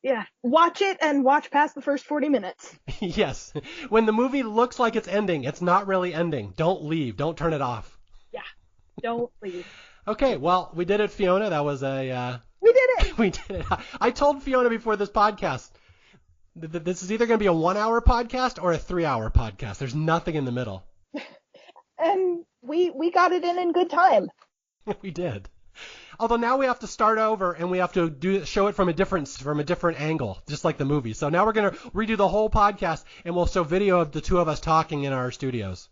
Yeah. Watch it and watch past the first 40 minutes. Yes. When the movie looks like it's ending, it's not really ending. Don't leave. Don't turn it off. Yeah. Don't leave. Okay, well, we did it, Fiona. That was we did it! We did it. I told Fiona before this podcast that this is either going to be a 1-hour podcast or a 3-hour podcast. There's nothing in the middle. And we got it in good time. We did. Although now we have to start over and we have to show it from a different angle, just like the movie. So now we're going to redo the whole podcast and we'll show video of the two of us talking in our studios.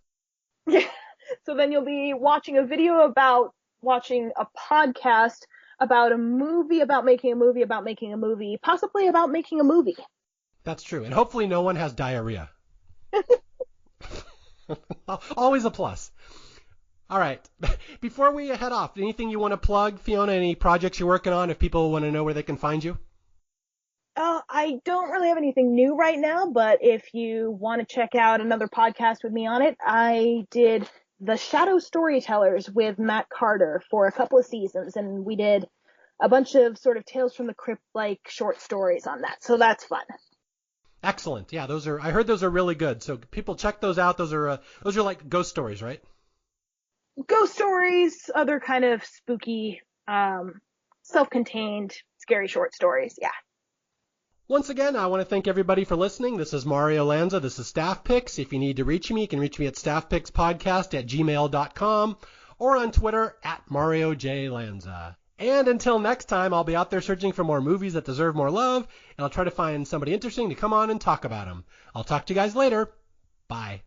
So then you'll be watching a video about watching a podcast about a movie, about making a movie, about making a movie, possibly about making a movie. That's true. And hopefully no one has diarrhea. Always a plus. All right. Before we head off, anything you want to plug, Fiona? Any projects you're working on if people want to know where they can find you? I don't really have anything new right now, but if you want to check out another podcast with me on it, I did The Shadow Storytellers with Matt Carter for a couple of seasons, and we did a bunch of sort of Tales from the Crypt-like short stories on that, so that's fun. Excellent. Yeah, I heard those are really good. So people check those out. Those are like ghost stories, right? Ghost stories, other kind of spooky, self-contained, scary short stories. Yeah. Once again, I want to thank everybody for listening. This is Mario Lanza. This is Staff Picks. If you need to reach me, you can reach me at staffpicspodcast@gmail.com or on Twitter @Mario J. Lanza. And until next time, I'll be out there searching for more movies that deserve more love, and I'll try to find somebody interesting to come on and talk about them. I'll talk to you guys later. Bye.